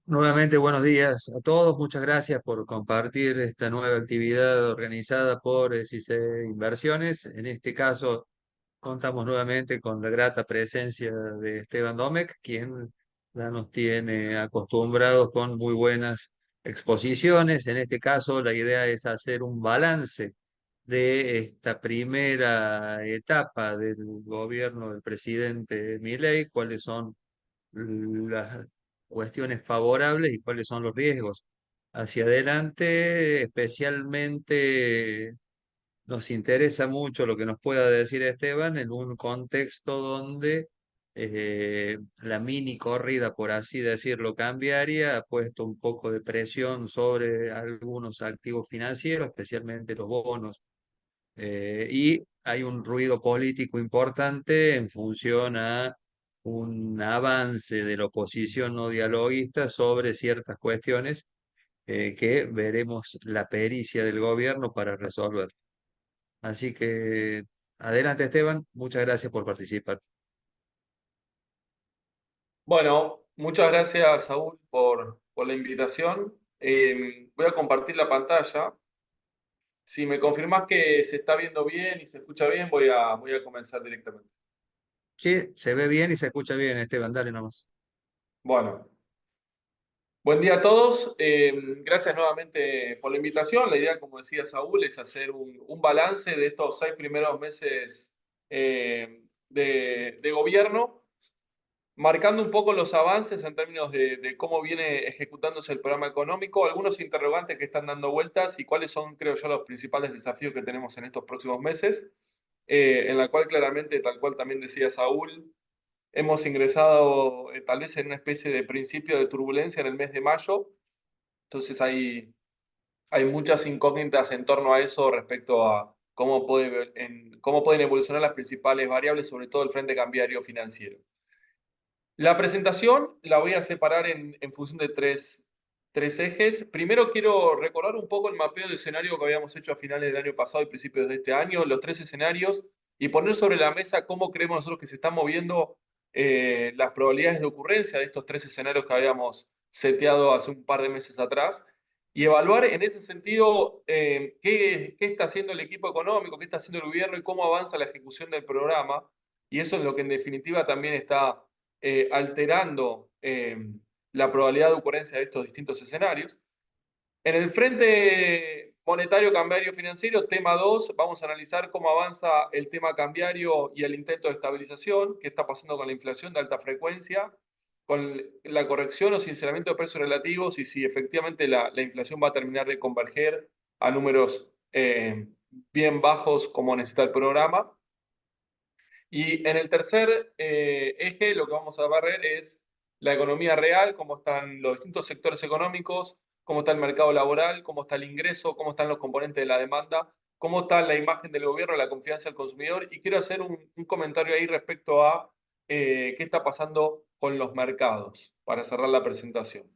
Nuevamente, buenos días a todos. Muchas gracias por compartir esta nueva actividad organizada por SIC Inversiones. En este caso, contamos nuevamente con la grata presencia de Esteban Domecq, quien ya nos tiene acostumbrados con muy buenas exposiciones. En este caso, la idea es hacer un balance de esta primera etapa del gobierno del presidente Milei, cuáles son las cuestiones favorables y cuáles son los riesgos hacia adelante. Especialmente nos interesa mucho lo que nos pueda decir Esteban en un contexto donde la mini corrida, por así decirlo, cambiaria, ha puesto un poco de presión sobre algunos activos financieros, especialmente los bonos, y hay un ruido político importante en función a un avance de la oposición no dialoguista sobre ciertas cuestiones que veremos la pericia del gobierno para resolver. Así que adelante, Esteban, muchas gracias por participar. Bueno, muchas gracias, Saúl, por la invitación. Voy a compartir la pantalla. Si me confirmás que se está viendo bien y se escucha bien, voy a comenzar directamente. Sí, se ve bien y se escucha bien, Esteban, dale nomás. Bueno, buen día a todos. Gracias nuevamente por la invitación. La idea, como decía Saúl, es hacer un balance de estos 6 primeros meses de gobierno, marcando un poco los avances en términos de cómo viene ejecutándose el programa económico, algunos interrogantes que están dando vueltas y cuáles son, creo yo, los principales desafíos que tenemos en estos próximos meses, en la cual claramente, tal cual también decía Saúl, hemos ingresado tal vez en una especie de principio de turbulencia en el mes de mayo. Entonces hay muchas incógnitas en torno a eso respecto a cómo pueden evolucionar las principales variables, sobre todo el frente cambiario financiero. La presentación la voy a separar en función de tres ejes. Primero quiero recordar un poco el mapeo de escenario que habíamos hecho a finales del año pasado y principios de este año, los tres escenarios, y poner sobre la mesa cómo creemos nosotros que se están moviendo las probabilidades de ocurrencia de estos tres escenarios que habíamos seteado hace un par de meses atrás, y evaluar en ese sentido qué está haciendo el equipo económico, qué está haciendo el gobierno y cómo avanza la ejecución del programa. Y eso es lo que en definitiva también está alterando la probabilidad de ocurrencia de estos distintos escenarios. En el frente monetario, cambiario, financiero, tema 2, vamos a analizar cómo avanza el tema cambiario y el intento de estabilización, qué está pasando con la inflación de alta frecuencia, con la corrección o sinceramiento de precios relativos y si efectivamente la inflación va a terminar de converger a números bien bajos como necesita el programa. Y en el tercer eje, lo que vamos a ver es la economía real, cómo están los distintos sectores económicos, cómo está el mercado laboral, cómo está el ingreso, cómo están los componentes de la demanda, cómo está la imagen del gobierno, la confianza del consumidor. Y quiero hacer un comentario ahí respecto a qué está pasando con los mercados para cerrar la presentación.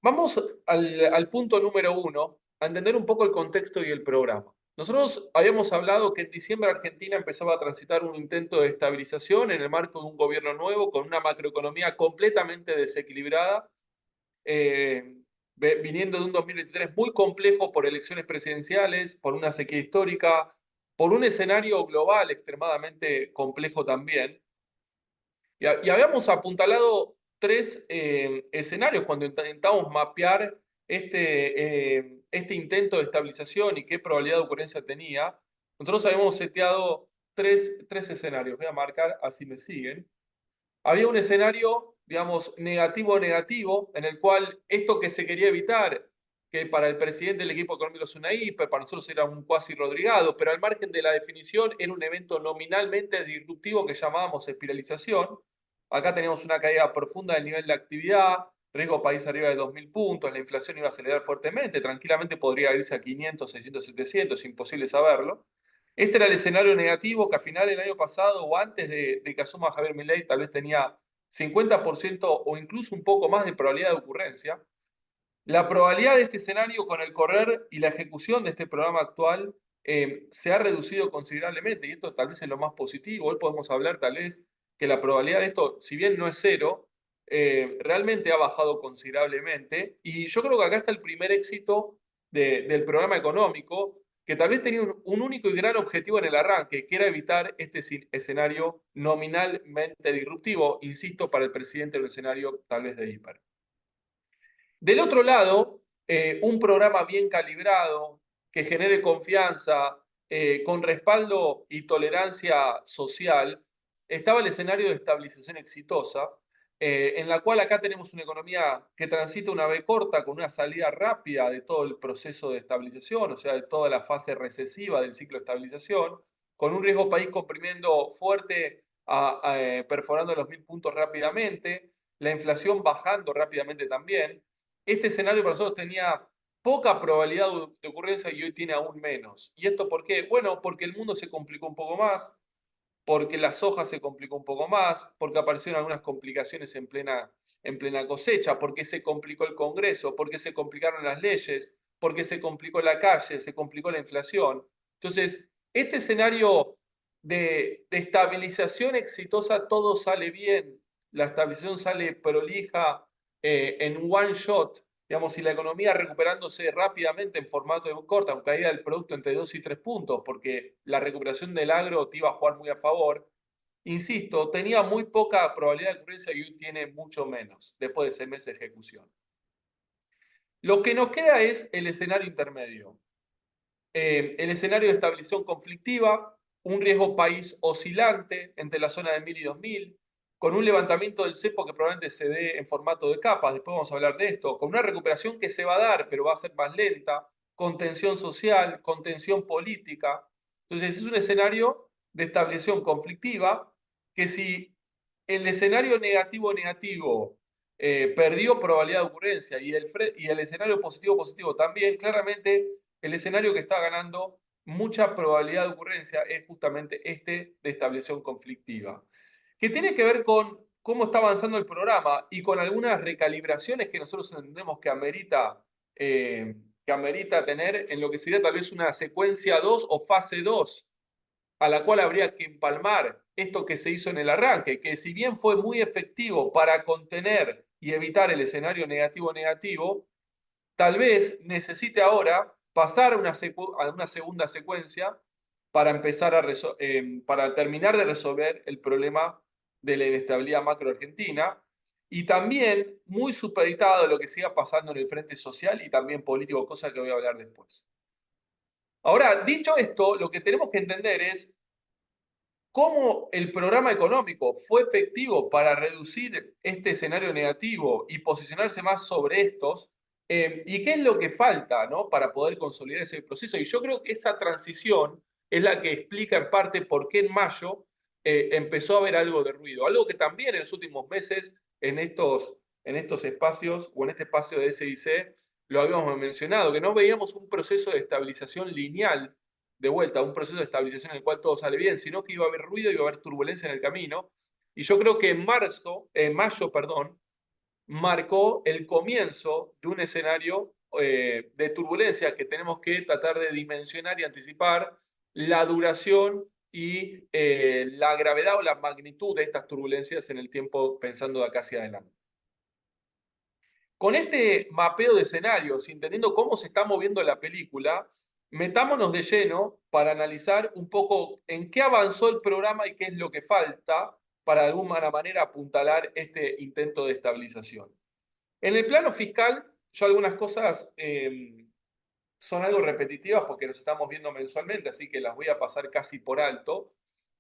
Vamos al punto número uno, a entender un poco el contexto y el programa. Nosotros habíamos hablado que en diciembre Argentina empezaba a transitar un intento de estabilización en el marco de un gobierno nuevo con una macroeconomía completamente desequilibrada, eh, viniendo de un 2023 muy complejo por elecciones presidenciales, por una sequía histórica, por un escenario global extremadamente complejo también. Y habíamos apuntalado tres escenarios cuando intentamos mapear este intento de estabilización y qué probabilidad de ocurrencia tenía. Nosotros habíamos seteado tres escenarios. Voy a marcar así me siguen. Había un escenario, digamos, negativo, en el cual esto que se quería evitar, que para el presidente del equipo económico es una hiper, para nosotros era un cuasi rodrigado, pero al margen de la definición era un evento nominalmente disruptivo que llamábamos espiralización. Acá teníamos una caída profunda del nivel de actividad, riesgo país arriba de 2.000 puntos, la inflación iba a acelerar fuertemente, tranquilamente podría irse a 500, 600, 700, imposible saberlo. Este era el escenario negativo que a final del año pasado o antes de que asuma Javier Milei tal vez tenía 50% o incluso un poco más de probabilidad de ocurrencia. La probabilidad de este escenario con el correr y la ejecución de este programa actual se ha reducido considerablemente y esto tal vez es lo más positivo. Hoy podemos hablar tal vez que la probabilidad de esto, si bien no es cero, realmente ha bajado considerablemente. Y yo creo que acá está el primer éxito del programa económico, que tal vez tenía un único y gran objetivo en el arranque, que era evitar este escenario nominalmente disruptivo, insisto, para el presidente, un escenario tal vez de hiper. Del otro lado, un programa bien calibrado, que genere confianza, con respaldo y tolerancia social, estaba el escenario de estabilización exitosa, en la cual acá tenemos una economía que transita una V corta con una salida rápida de todo el proceso de estabilización, o sea, de toda la fase recesiva del ciclo de estabilización, con un riesgo país comprimiendo fuerte, perforando los 1000 puntos rápidamente, la inflación bajando rápidamente también. Este escenario para nosotros tenía poca probabilidad de ocurrencia y hoy tiene aún menos. ¿Y esto por qué? Bueno, porque el mundo se complicó un poco más, porque la soja se complicó un poco más, porque aparecieron algunas complicaciones en plena cosecha, porque se complicó el Congreso, porque se complicaron las leyes, porque se complicó la calle, se complicó la inflación. Entonces, este escenario de estabilización exitosa, todo sale bien, la estabilización sale prolija, en one shot, digamos, y la economía recuperándose rápidamente en formato de corta, con caída del producto entre 2 y 3 puntos, porque la recuperación del agro te iba a jugar muy a favor. Insisto, tenía muy poca probabilidad de ocurrencia y hoy tiene mucho menos, después de 6 meses de ejecución. Lo que nos queda es el escenario intermedio. El escenario de estabilización conflictiva, un riesgo país oscilante entre la zona de 1000 y 2000, con un levantamiento del cepo que probablemente se dé en formato de capas, después vamos a hablar de esto, con una recuperación que se va a dar, pero va a ser más lenta, con tensión social, con tensión política. Entonces es un escenario de estabilización conflictiva que, si el escenario negativo perdió probabilidad de ocurrencia y el escenario positivo también, claramente el escenario que está ganando mucha probabilidad de ocurrencia es justamente este de estabilización conflictiva, que tiene que ver con cómo está avanzando el programa y con algunas recalibraciones que nosotros entendemos que amerita tener en lo que sería tal vez una secuencia 2 o fase 2, a la cual habría que empalmar esto que se hizo en el arranque, que si bien fue muy efectivo para contener y evitar el escenario negativo, tal vez necesite ahora pasar a una segunda secuencia para empezar para terminar de resolver el problema de la inestabilidad macro argentina, y también muy supeditado a lo que siga pasando en el frente social y también político, cosa que voy a hablar después. Ahora, dicho esto, lo que tenemos que entender es cómo el programa económico fue efectivo para reducir este escenario negativo y posicionarse más sobre estos, y qué es lo que falta, ¿no?, para poder consolidar ese proceso. Y yo creo que esa transición es la que explica en parte por qué en mayo empezó a haber algo de ruido. Algo que también en los últimos meses en estos espacios o en este espacio de SIC lo habíamos mencionado, que no veíamos un proceso de estabilización lineal de vuelta, un proceso de estabilización en el cual todo sale bien, sino que iba a haber ruido y iba a haber turbulencia en el camino. Y yo creo que mayo, perdón, marcó el comienzo de un escenario de turbulencia que tenemos que tratar de dimensionar y anticipar la duración y la gravedad o la magnitud de estas turbulencias en el tiempo, pensando de acá hacia adelante. Con este mapeo de escenarios, entendiendo cómo se está moviendo la película, metámonos de lleno para analizar un poco en qué avanzó el programa y qué es lo que falta para de alguna manera apuntalar este intento de estabilización. En el plano fiscal, yo algunas cosas son algo repetitivas porque los estamos viendo mensualmente, así que las voy a pasar casi por alto.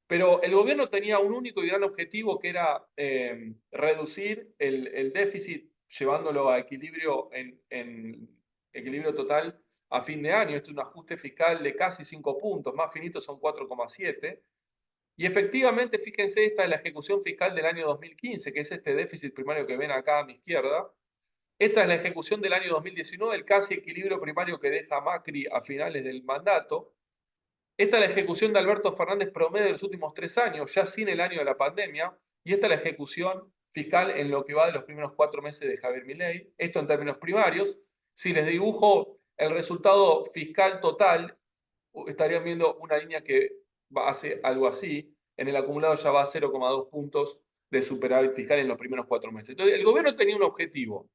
Pero el gobierno tenía un único y gran objetivo, que era reducir el déficit, llevándolo a equilibrio en equilibrio total a fin de año. Este es un ajuste fiscal de casi 5 puntos, más finitos son 4,7. Y efectivamente, fíjense, esta es la ejecución fiscal del año 2015, que es este déficit primario que ven acá a mi izquierda. Esta es la ejecución del año 2019, el casi equilibrio primario que deja Macri a finales del mandato. Esta es la ejecución de Alberto Fernández promedio de los últimos 3 años, ya sin el año de la pandemia. Y esta es la ejecución fiscal en lo que va de los primeros 4 meses de Javier Milei. Esto en términos primarios. Si les dibujo el resultado fiscal total, estarían viendo una línea que hace algo así. En el acumulado ya va a 0,2 puntos de superávit fiscal en los primeros 4 meses. Entonces, el gobierno tenía un objetivo.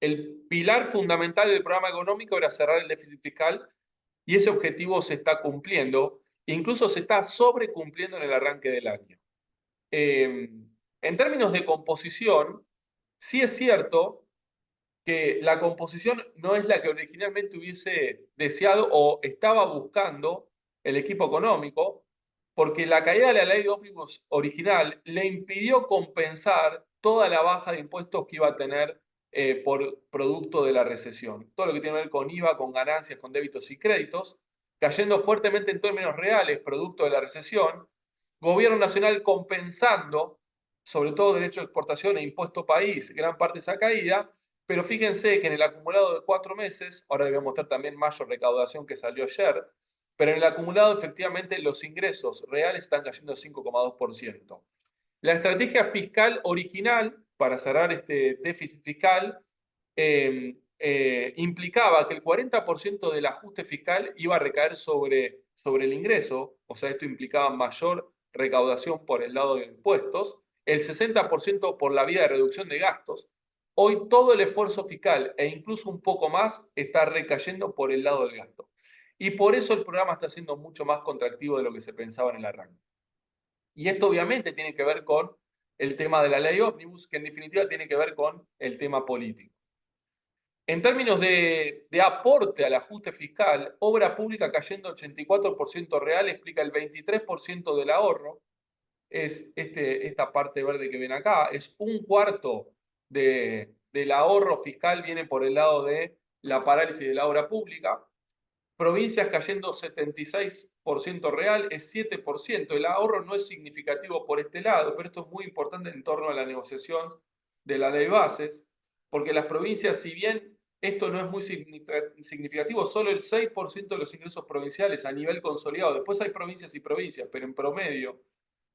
El pilar fundamental del programa económico era cerrar el déficit fiscal y ese objetivo se está cumpliendo, incluso se está sobrecumpliendo en el arranque del año. En términos de composición, sí es cierto que la composición no es la que originalmente hubiese deseado o estaba buscando el equipo económico, porque la caída de la ley de ómnibus original le impidió compensar toda la baja de impuestos que iba a tener por producto de la recesión. Todo lo que tiene que ver con IVA, con ganancias, con débitos y créditos, cayendo fuertemente en términos reales, producto de la recesión. Gobierno nacional compensando, sobre todo derecho de exportación e impuesto país, gran parte de esa caída, pero fíjense que en el acumulado de 4 meses, ahora les voy a mostrar también mayor recaudación que salió ayer, pero en el acumulado efectivamente los ingresos reales están cayendo 5,2%. La estrategia fiscal original para cerrar este déficit fiscal implicaba que el 40% del ajuste fiscal iba a recaer sobre el ingreso, o sea, esto implicaba mayor recaudación por el lado de impuestos, el 60% por la vía de reducción de gastos. Hoy todo el esfuerzo fiscal e incluso un poco más está recayendo por el lado del gasto. Y por eso el programa está siendo mucho más contractivo de lo que se pensaba en el arranque. Y esto obviamente tiene que ver con el tema de la ley ómnibus, que en definitiva tiene que ver con el tema político. En términos de aporte al ajuste fiscal, obra pública cayendo 84% real explica el 23% del ahorro. Es esta parte verde que ven acá, es un cuarto del ahorro fiscal viene por el lado de la parálisis de la obra pública. Provincias cayendo 76% real, es 7%. El ahorro no es significativo por este lado, pero esto es muy importante en torno a la negociación de la ley de bases, porque las provincias, si bien esto no es muy significativo, solo el 6% de los ingresos provinciales a nivel consolidado, después hay provincias y provincias, pero en promedio,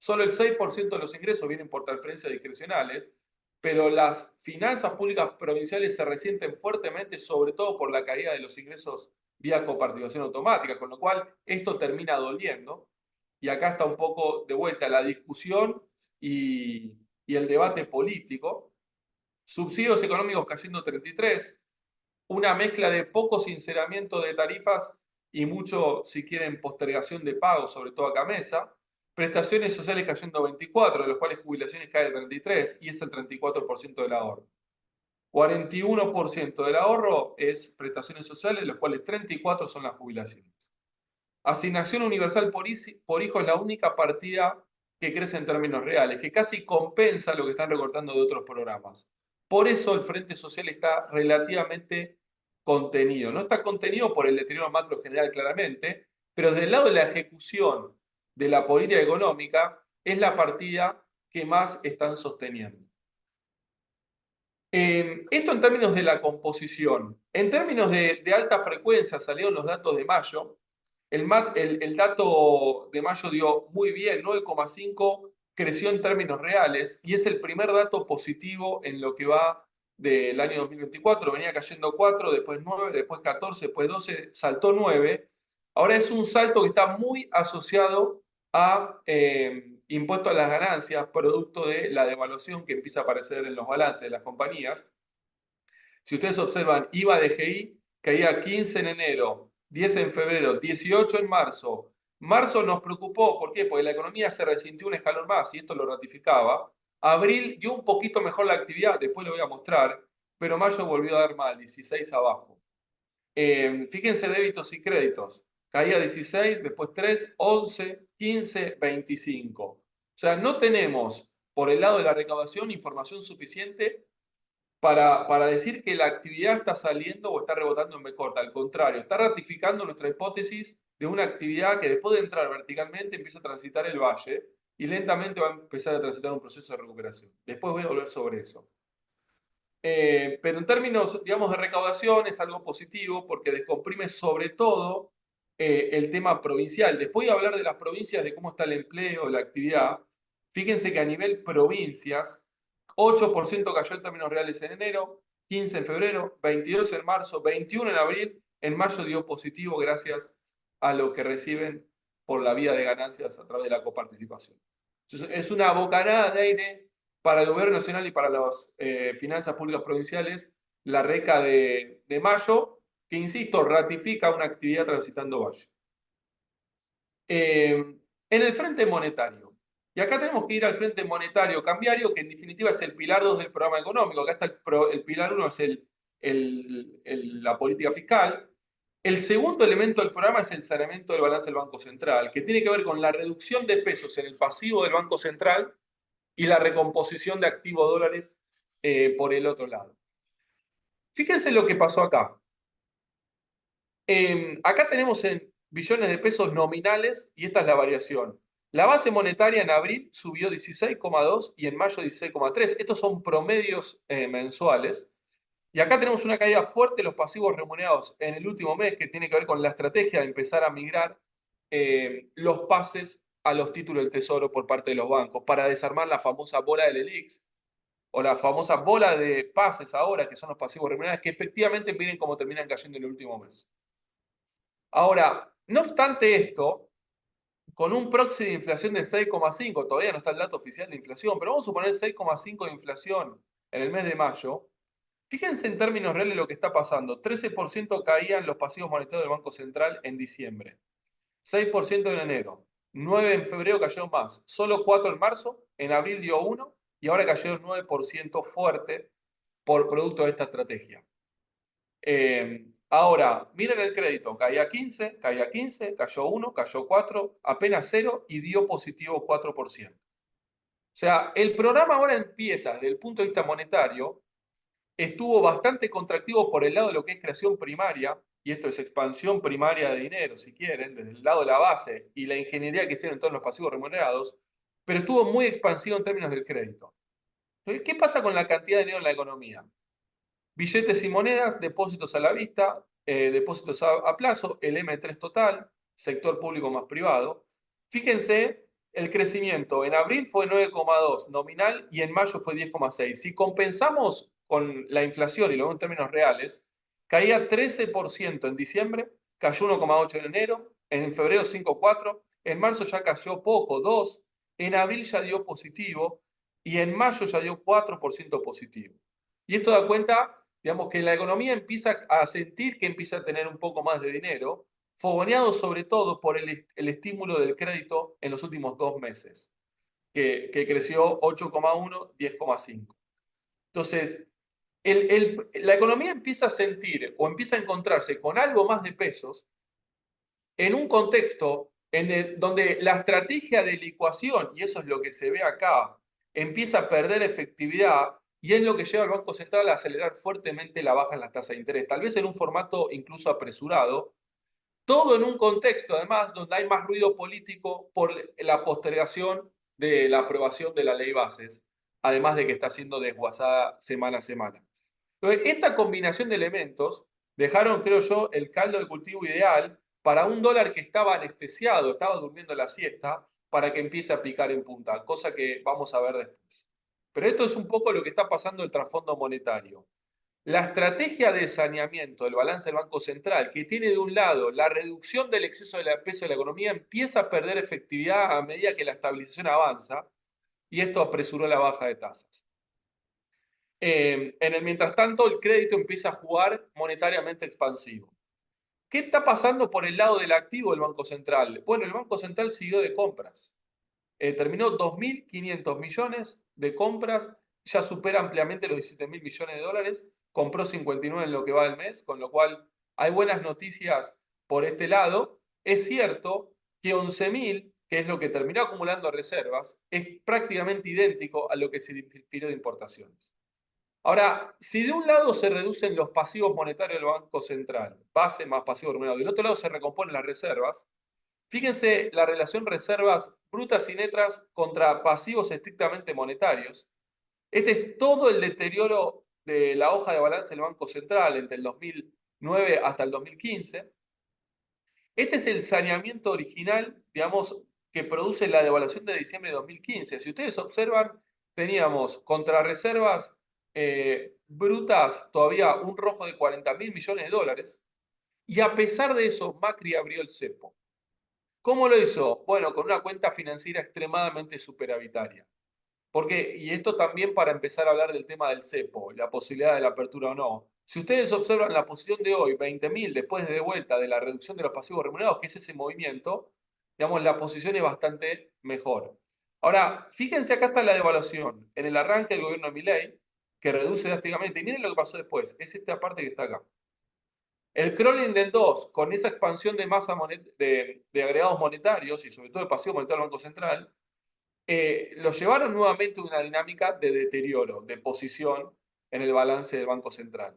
solo el 6% de los ingresos vienen por transferencias discrecionales, pero las finanzas públicas provinciales se resienten fuertemente, sobre todo por la caída de los ingresos vía coparticipación automática, con lo cual esto termina doliendo. Y acá está un poco de vuelta la discusión y el debate político. Subsidios económicos cayendo 33, una mezcla de poco sinceramiento de tarifas y mucho, si quieren, postergación de pagos, sobre todo a Camesa. Prestaciones sociales cayendo 24, de los cuales jubilaciones cae 33 y es el 34% del ahorro. 41% del ahorro es prestaciones sociales, de los cuales 34 son las jubilaciones. Asignación universal por hijo es la única partida que crece en términos reales, que casi compensa lo que están recortando de otros programas. Por eso el Frente Social está relativamente contenido. No está contenido por el deterioro macro general claramente, pero desde el lado de la ejecución de la política económica es la partida que más están sosteniendo. Esto en términos de la composición. En términos de alta frecuencia, salieron los datos de mayo. El dato de mayo dio muy bien, 9,5, creció en términos reales y es el primer dato positivo en lo que va del año 2024. Venía cayendo 4, después 9, después 14, después 12, saltó 9. Ahora es un salto que está muy asociado a impuesto a las ganancias, producto de la devaluación que empieza a aparecer en los balances de las compañías. Si ustedes observan, IVA de GI caía 15 en enero, 10 en febrero, 18 en marzo. Marzo nos preocupó, ¿por qué? Porque la economía se resintió un escalón más y esto lo ratificaba. Abril dio un poquito mejor la actividad, después lo voy a mostrar, pero mayo volvió a dar mal, 16 abajo. Fíjense débitos y créditos. Caía 16, después 3, 11, 15, 25. O sea, no tenemos por el lado de la recaudación información suficiente para decir que la actividad está saliendo o está rebotando en B corta. Al contrario, está ratificando nuestra hipótesis de una actividad que después de entrar verticalmente empieza a transitar el valle y lentamente va a empezar a transitar un proceso de recuperación. Después voy a volver sobre eso. Pero en términos, digamos, de recaudación es algo positivo porque descomprime sobre todo el tema provincial. Después voy a hablar de las provincias, de cómo está el empleo, la actividad. Fíjense que a nivel provincias, 8% cayó en términos reales en enero, 15 en febrero, 22 en marzo, 21 en abril, en mayo dio positivo gracias a lo que reciben por la vía de ganancias a través de la coparticipación. Entonces, es una bocanada de aire para el gobierno nacional y para las finanzas públicas provinciales, la RECA de mayo, que, insisto, ratifica una actividad transitando valle. En el frente monetario. Y acá tenemos que ir al frente monetario cambiario, que en definitiva es el pilar 2 del programa económico. Acá está el pilar 1, es la política fiscal. El segundo elemento del programa es el saneamiento del balance del Banco Central, que tiene que ver con la reducción de pesos en el pasivo del Banco Central y la recomposición de activos dólares por el otro lado. Fíjense lo que pasó acá. Acá tenemos en billones de pesos nominales y esta es la variación. La base monetaria en abril subió 16,2 y en mayo 16,3. Estos son promedios mensuales. Y acá tenemos una caída fuerte de los pasivos remunerados en el último mes, que tiene que ver con la estrategia de empezar a migrar los pases a los títulos del Tesoro por parte de los bancos para desarmar la famosa bola del ELIX o la famosa bola de pases ahora, que son los pasivos remunerados, que efectivamente miren cómo terminan cayendo en el último mes. Ahora, no obstante esto, con un proxy de inflación de 6,5, todavía no está el dato oficial de inflación, pero vamos a suponer 6,5 de inflación en el mes de mayo. Fíjense en términos reales lo que está pasando. 13% caían los pasivos monetarios del Banco Central en diciembre, 6% en enero, 9 en febrero cayeron más, solo 4 en marzo, en abril dio 1 y ahora cayeron 9% fuerte por producto de esta estrategia. Ahora, miren el crédito, caía 15, cayó 1, cayó 4, apenas 0 y dio positivo 4%. O sea, el programa ahora empieza desde el punto de vista monetario, estuvo bastante contractivo por el lado de lo que es creación primaria, y esto es expansión primaria de dinero, si quieren, desde el lado de la base y la ingeniería que hicieron todos los pasivos remunerados, pero estuvo muy expansivo en términos del crédito. Entonces, ¿qué pasa con la cantidad de dinero en la economía? Billetes y monedas, depósitos a la vista, depósitos a plazo, el M3 total, sector público más privado. Fíjense, el crecimiento en abril fue 9,2 nominal y en mayo fue 10,6. Si compensamos con la inflación y lo vemos en términos reales, caía 13% en diciembre, cayó 1,8 en enero, en febrero 5,4, en marzo ya cayó poco, 2, en abril ya dio positivo y en mayo ya dio 4% positivo. Y esto da cuenta, digamos, que la economía empieza a sentir que empieza a tener un poco más de dinero, fogoneado sobre todo por el estímulo del crédito en los últimos 2 meses, que creció 8,1, 10,5. Entonces, la economía empieza a sentir o empieza a encontrarse con algo más de pesos en un contexto donde la estrategia de licuación, y eso es lo que se ve acá, empieza a perder efectividad y es lo que lleva al Banco Central a acelerar fuertemente la baja en las tasas de interés, tal vez en un formato incluso apresurado, todo en un contexto además donde hay más ruido político por la postergación de la aprobación de la ley bases, además de que está siendo desguazada semana a semana. Entonces, esta combinación de elementos dejaron, creo yo, el caldo de cultivo ideal para un dólar que estaba anestesiado, estaba durmiendo la siesta, para que empiece a picar en punta, cosa que vamos a ver después. Pero esto es un poco lo que está pasando en el trasfondo monetario. La estrategia de saneamiento del balance del Banco Central, que tiene de un lado la reducción del exceso de peso de la economía, empieza a perder efectividad a medida que la estabilización avanza, y esto apresuró la baja de tasas. En el mientras tanto, el crédito empieza a jugar monetariamente expansivo. ¿Qué está pasando por el lado del activo del Banco Central? Bueno, el Banco Central siguió de compras. Terminó 2.500 millones de compras, ya supera ampliamente los 17.000 millones de dólares, compró 59 en lo que va del mes, con lo cual hay buenas noticias por este lado. Es cierto que 11.000, que es lo que terminó acumulando reservas, es prácticamente idéntico a lo que se difirió de importaciones. Ahora, si de un lado se reducen los pasivos monetarios del Banco Central, base más pasivo remunerado, del otro lado se recomponen las reservas, fíjense la relación reservas brutas y netas contra pasivos estrictamente monetarios. Este es todo el deterioro de la hoja de balance del Banco Central entre el 2009 hasta el 2015. Este es el saneamiento original, digamos, que produce la devaluación de diciembre de 2015. Si ustedes observan, teníamos contrarreservas brutas todavía un rojo de 40.000 millones de dólares, y a pesar de eso, Macri abrió el cepo. ¿Cómo lo hizo? Bueno, con una cuenta financiera extremadamente superavitaria. Porque, y esto también para empezar a hablar del tema del cepo, la posibilidad de la apertura o no. Si ustedes observan la posición de hoy, 20.000 después de vuelta de la reducción de los pasivos remunerados, que es ese movimiento, digamos, la posición es bastante mejor. Ahora, fíjense, acá está la devaluación. En el arranque del gobierno de Milei, que reduce drásticamente. Y miren lo que pasó después. Es esta parte que está acá. El crawling del 2, con esa expansión de masa de agregados monetarios y sobre todo el pasivo monetario del Banco Central, lo llevaron nuevamente a una dinámica de deterioro, de posición en el balance del Banco Central.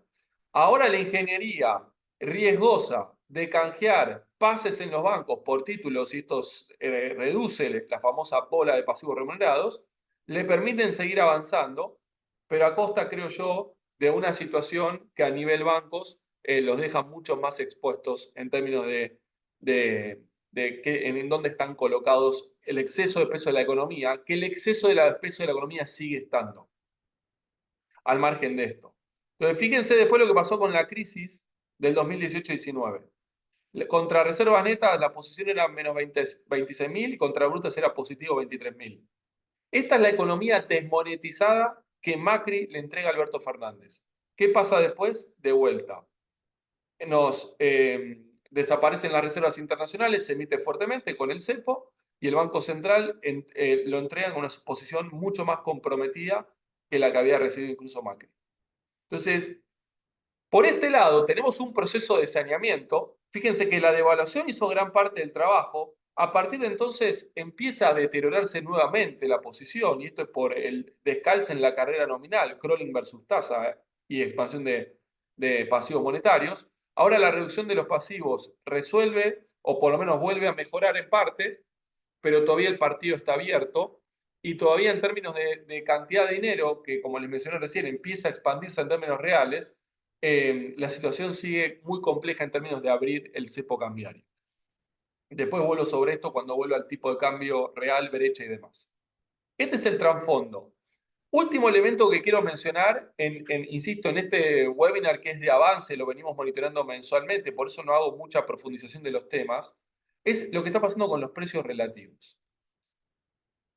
Ahora la ingeniería riesgosa de canjear pases en los bancos por títulos, y esto reduce la famosa bola de pasivos remunerados, le permiten seguir avanzando, pero a costa, creo yo, de una situación que a nivel bancos los deja mucho más expuestos en términos de en dónde están colocados el exceso de peso de la economía, que el exceso de peso de la economía sigue estando al margen de esto. Entonces, fíjense después lo que pasó con la crisis del 2018-19. Contra reservas netas la posición era menos 26.000 y contra brutas era positivo 23.000. Esta es la economía desmonetizada que Macri le entrega a Alberto Fernández. ¿Qué pasa después? De vuelta. Nos desaparecen las reservas internacionales, se emite fuertemente con el cepo y el Banco Central lo entrega en una posición mucho más comprometida que la que había recibido incluso Macri. Entonces, por este lado, tenemos un proceso de saneamiento. Fíjense que la devaluación hizo gran parte del trabajo. A partir de entonces empieza a deteriorarse nuevamente la posición, y esto es por el descalce en la carrera nominal, crawling versus tasa y expansión de pasivos monetarios. Ahora la reducción de los pasivos resuelve, o por lo menos vuelve a mejorar en parte, pero todavía el partido está abierto y todavía en términos de cantidad de dinero, que como les mencioné recién, empieza a expandirse en términos reales, la situación sigue muy compleja en términos de abrir el cepo cambiario. Después vuelvo sobre esto cuando vuelvo al tipo de cambio real, brecha y demás. Este es el trasfondo. Último elemento que quiero mencionar, insisto, en este webinar que es de avance, lo venimos monitoreando mensualmente, por eso no hago mucha profundización de los temas, es lo que está pasando con los precios relativos.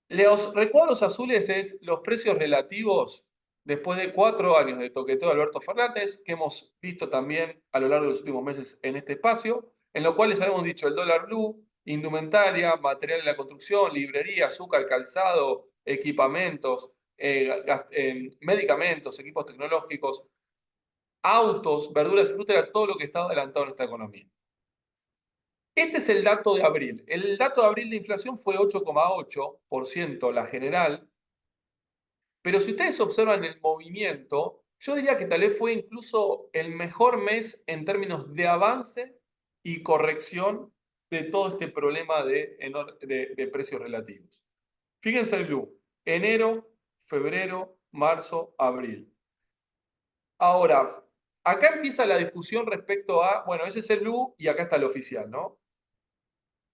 Los recuadros azules es los precios relativos después de 4 años de toqueteo de Alberto Fernández, que hemos visto también a lo largo de los últimos meses en este espacio, en los cuales habíamos dicho el dólar blue, indumentaria, material de la construcción, librería, azúcar, calzado, equipamientos, medicamentos, equipos tecnológicos, autos, verduras y fruta, era todo lo que estaba adelantado en esta economía. Este es el dato de abril. El dato de abril de inflación fue 8,8%, la general. Pero si ustedes observan el movimiento, yo diría que tal vez fue incluso el mejor mes en términos de avance y corrección de todo este problema de precios relativos. Fíjense el blue. Enero, febrero, marzo, abril. Ahora, acá empieza la discusión respecto a, bueno, ese es el blue y acá está el oficial, ¿no?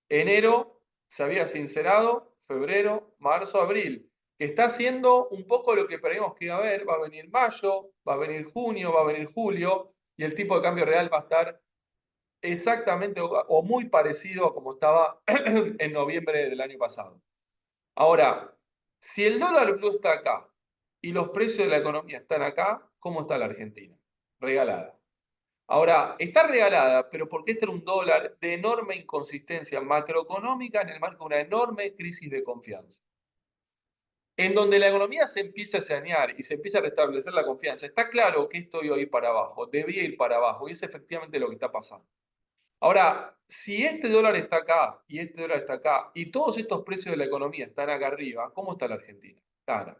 Enero se había sincerado, febrero, marzo, abril, que está haciendo un poco lo que creíamos que iba a haber. Va a venir mayo, va a venir junio, va a venir julio, y el tipo de cambio real va a estar exactamente o muy parecido a como estaba en noviembre del año pasado. Ahora, si el dólar blue está acá y los precios de la economía están acá, ¿cómo está la Argentina? Regalada. Ahora, está regalada, pero porque este era un dólar de enorme inconsistencia macroeconómica en el marco de una enorme crisis de confianza. En donde la economía se empieza a sanear y se empieza a restablecer la confianza, está claro que esto iba a ir para abajo, debía ir para abajo, y es efectivamente lo que está pasando. Ahora, si este dólar está acá y este dólar está acá, y todos estos precios de la economía están acá arriba, ¿cómo está la Argentina? Cara.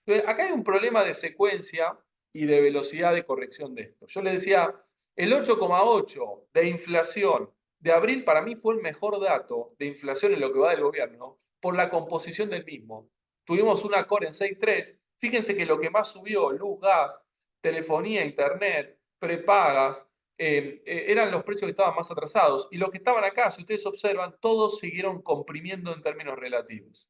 Entonces, acá hay un problema de secuencia y de velocidad de corrección de esto. Yo le decía, el 8,8 de inflación de abril para mí fue el mejor dato de inflación en lo que va del gobierno por la composición del mismo. Tuvimos una core en 6,3. Fíjense que lo que más subió, luz, gas, telefonía, internet, prepagas, eran los precios que estaban más atrasados. Y los que estaban acá, si ustedes observan, todos siguieron comprimiendo en términos relativos.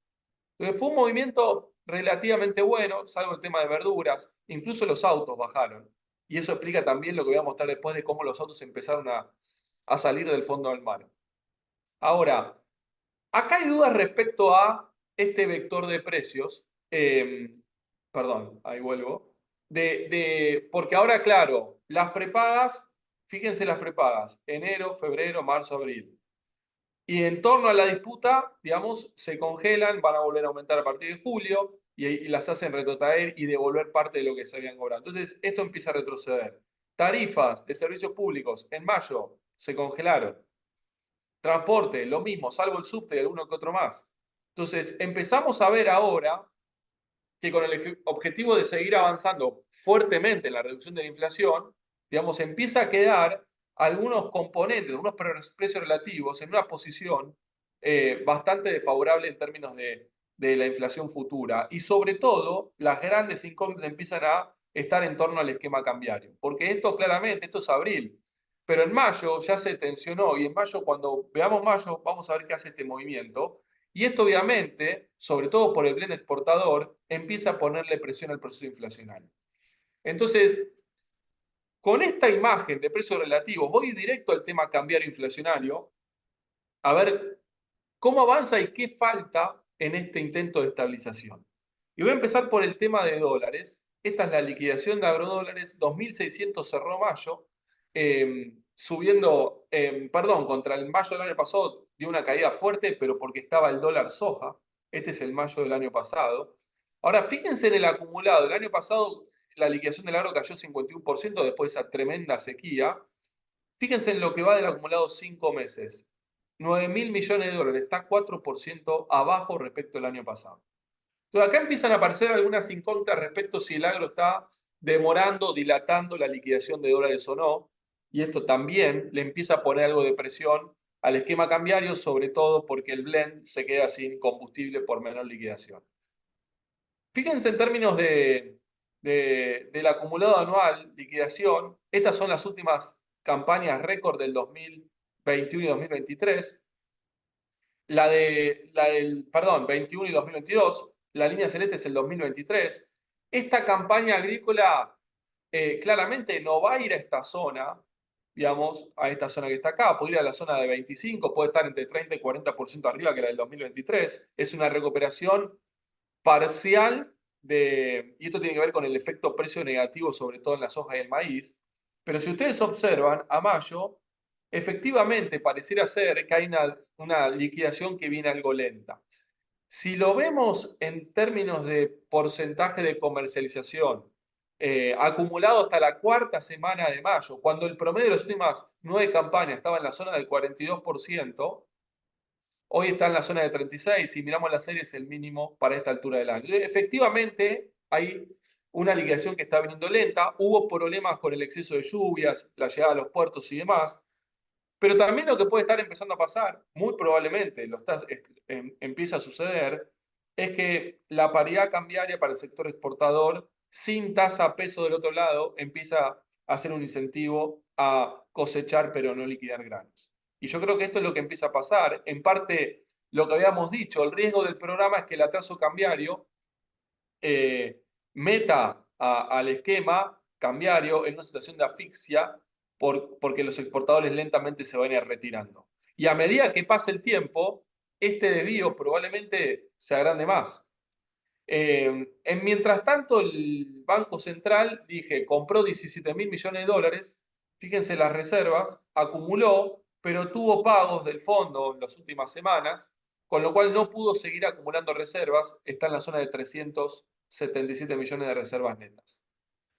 Fue un movimiento relativamente bueno, salvo el tema de verduras. Incluso los autos bajaron. Y eso explica también lo que voy a mostrar después de cómo los autos empezaron a salir del fondo del mar. Ahora, Acá hay dudas respecto a este vector de precios. Perdón, ahí vuelvo. Porque ahora, claro, las prepagas, fíjense las prepagas, enero, febrero, marzo, abril. Y en torno a la disputa, digamos, se congelan, van a volver a aumentar a partir de julio y las hacen retrotraer y devolver parte de lo que se habían cobrado. Entonces, esto empieza a retroceder. Tarifas de servicios públicos en mayo se congelaron. Transporte, lo mismo, salvo el subte y alguno que otro más. Entonces, empezamos a ver ahora que con el objetivo de seguir avanzando fuertemente en la reducción de la inflación, digamos, empieza a quedar algunos componentes, algunos precios relativos en una posición bastante desfavorable en términos de la inflación futura. Y sobre todo, las grandes incógnitas empiezan a estar en torno al esquema cambiario. Porque esto claramente, esto es abril, pero en mayo ya se tensionó y en mayo, cuando veamos mayo, vamos a ver qué hace este movimiento. Y esto obviamente, sobre todo por el blend exportador, empieza a ponerle presión al proceso inflacionario. Entonces, con esta imagen de precios relativos, voy directo al tema cambiario inflacionario, a ver cómo avanza y qué falta en este intento de estabilización. Y voy a empezar por el tema de dólares. Esta es la liquidación de agrodólares. 2.600 cerró mayo, subiendo, perdón, contra el mayo del año pasado dio una caída fuerte, pero porque estaba el dólar soja. Este es el mayo del año pasado. Ahora, fíjense en el acumulado. El año pasado la liquidación del agro cayó 51% después de esa tremenda sequía. Fíjense en lo que va del acumulado 5 meses. 9.000 millones de dólares, está 4% abajo respecto al año pasado. Entonces acá empiezan a aparecer algunas incógnitas respecto si el agro está demorando, dilatando la liquidación de dólares o no. Y esto también le empieza a poner algo de presión al esquema cambiario, sobre todo porque el blend se queda sin combustible por menor liquidación. Fíjense en términos del acumulado anual, liquidación, estas son las últimas campañas récord del 2021 y 2023. Perdón, 21 y 2022, la línea celeste es el 2023. Esta campaña agrícola claramente no va a ir a esta zona, digamos, a esta zona que está acá, puede ir a la zona de 25, puede estar entre 30 y 40% arriba que la del 2023. Es una recuperación parcial y esto tiene que ver con el efecto precio negativo, sobre todo en la soja y el maíz. Pero si ustedes observan, a mayo, efectivamente pareciera ser que hay una liquidación que viene algo lenta. Si lo vemos en términos de porcentaje de comercialización, acumulado hasta la cuarta semana de mayo, cuando el promedio de las últimas 9 campañas estaba en la zona del 42%, hoy está en la zona de 36, si miramos la serie es el mínimo para esta altura del año. Efectivamente, hay una liquidación que está viniendo lenta, hubo problemas con el exceso de lluvias, la llegada a los puertos y demás, pero también lo que puede estar empezando a pasar, muy probablemente empieza a suceder, es que la paridad cambiaria para el sector exportador, sin tasa peso del otro lado, empieza a ser un incentivo a cosechar pero no liquidar granos. Y yo creo que esto es lo que empieza a pasar. En parte, lo que habíamos dicho, el riesgo del programa es que el atraso cambiario meta al esquema cambiario en una situación de asfixia porque los exportadores lentamente se van a ir retirando. Y a medida que pase el tiempo, este desvío probablemente se agrande más. Mientras tanto, el Banco Central, dije, compró 17.000 millones de dólares, fíjense las reservas, acumuló, pero tuvo pagos del fondo en las últimas semanas, con lo cual no pudo seguir acumulando reservas, está en la zona de 377 millones de reservas netas.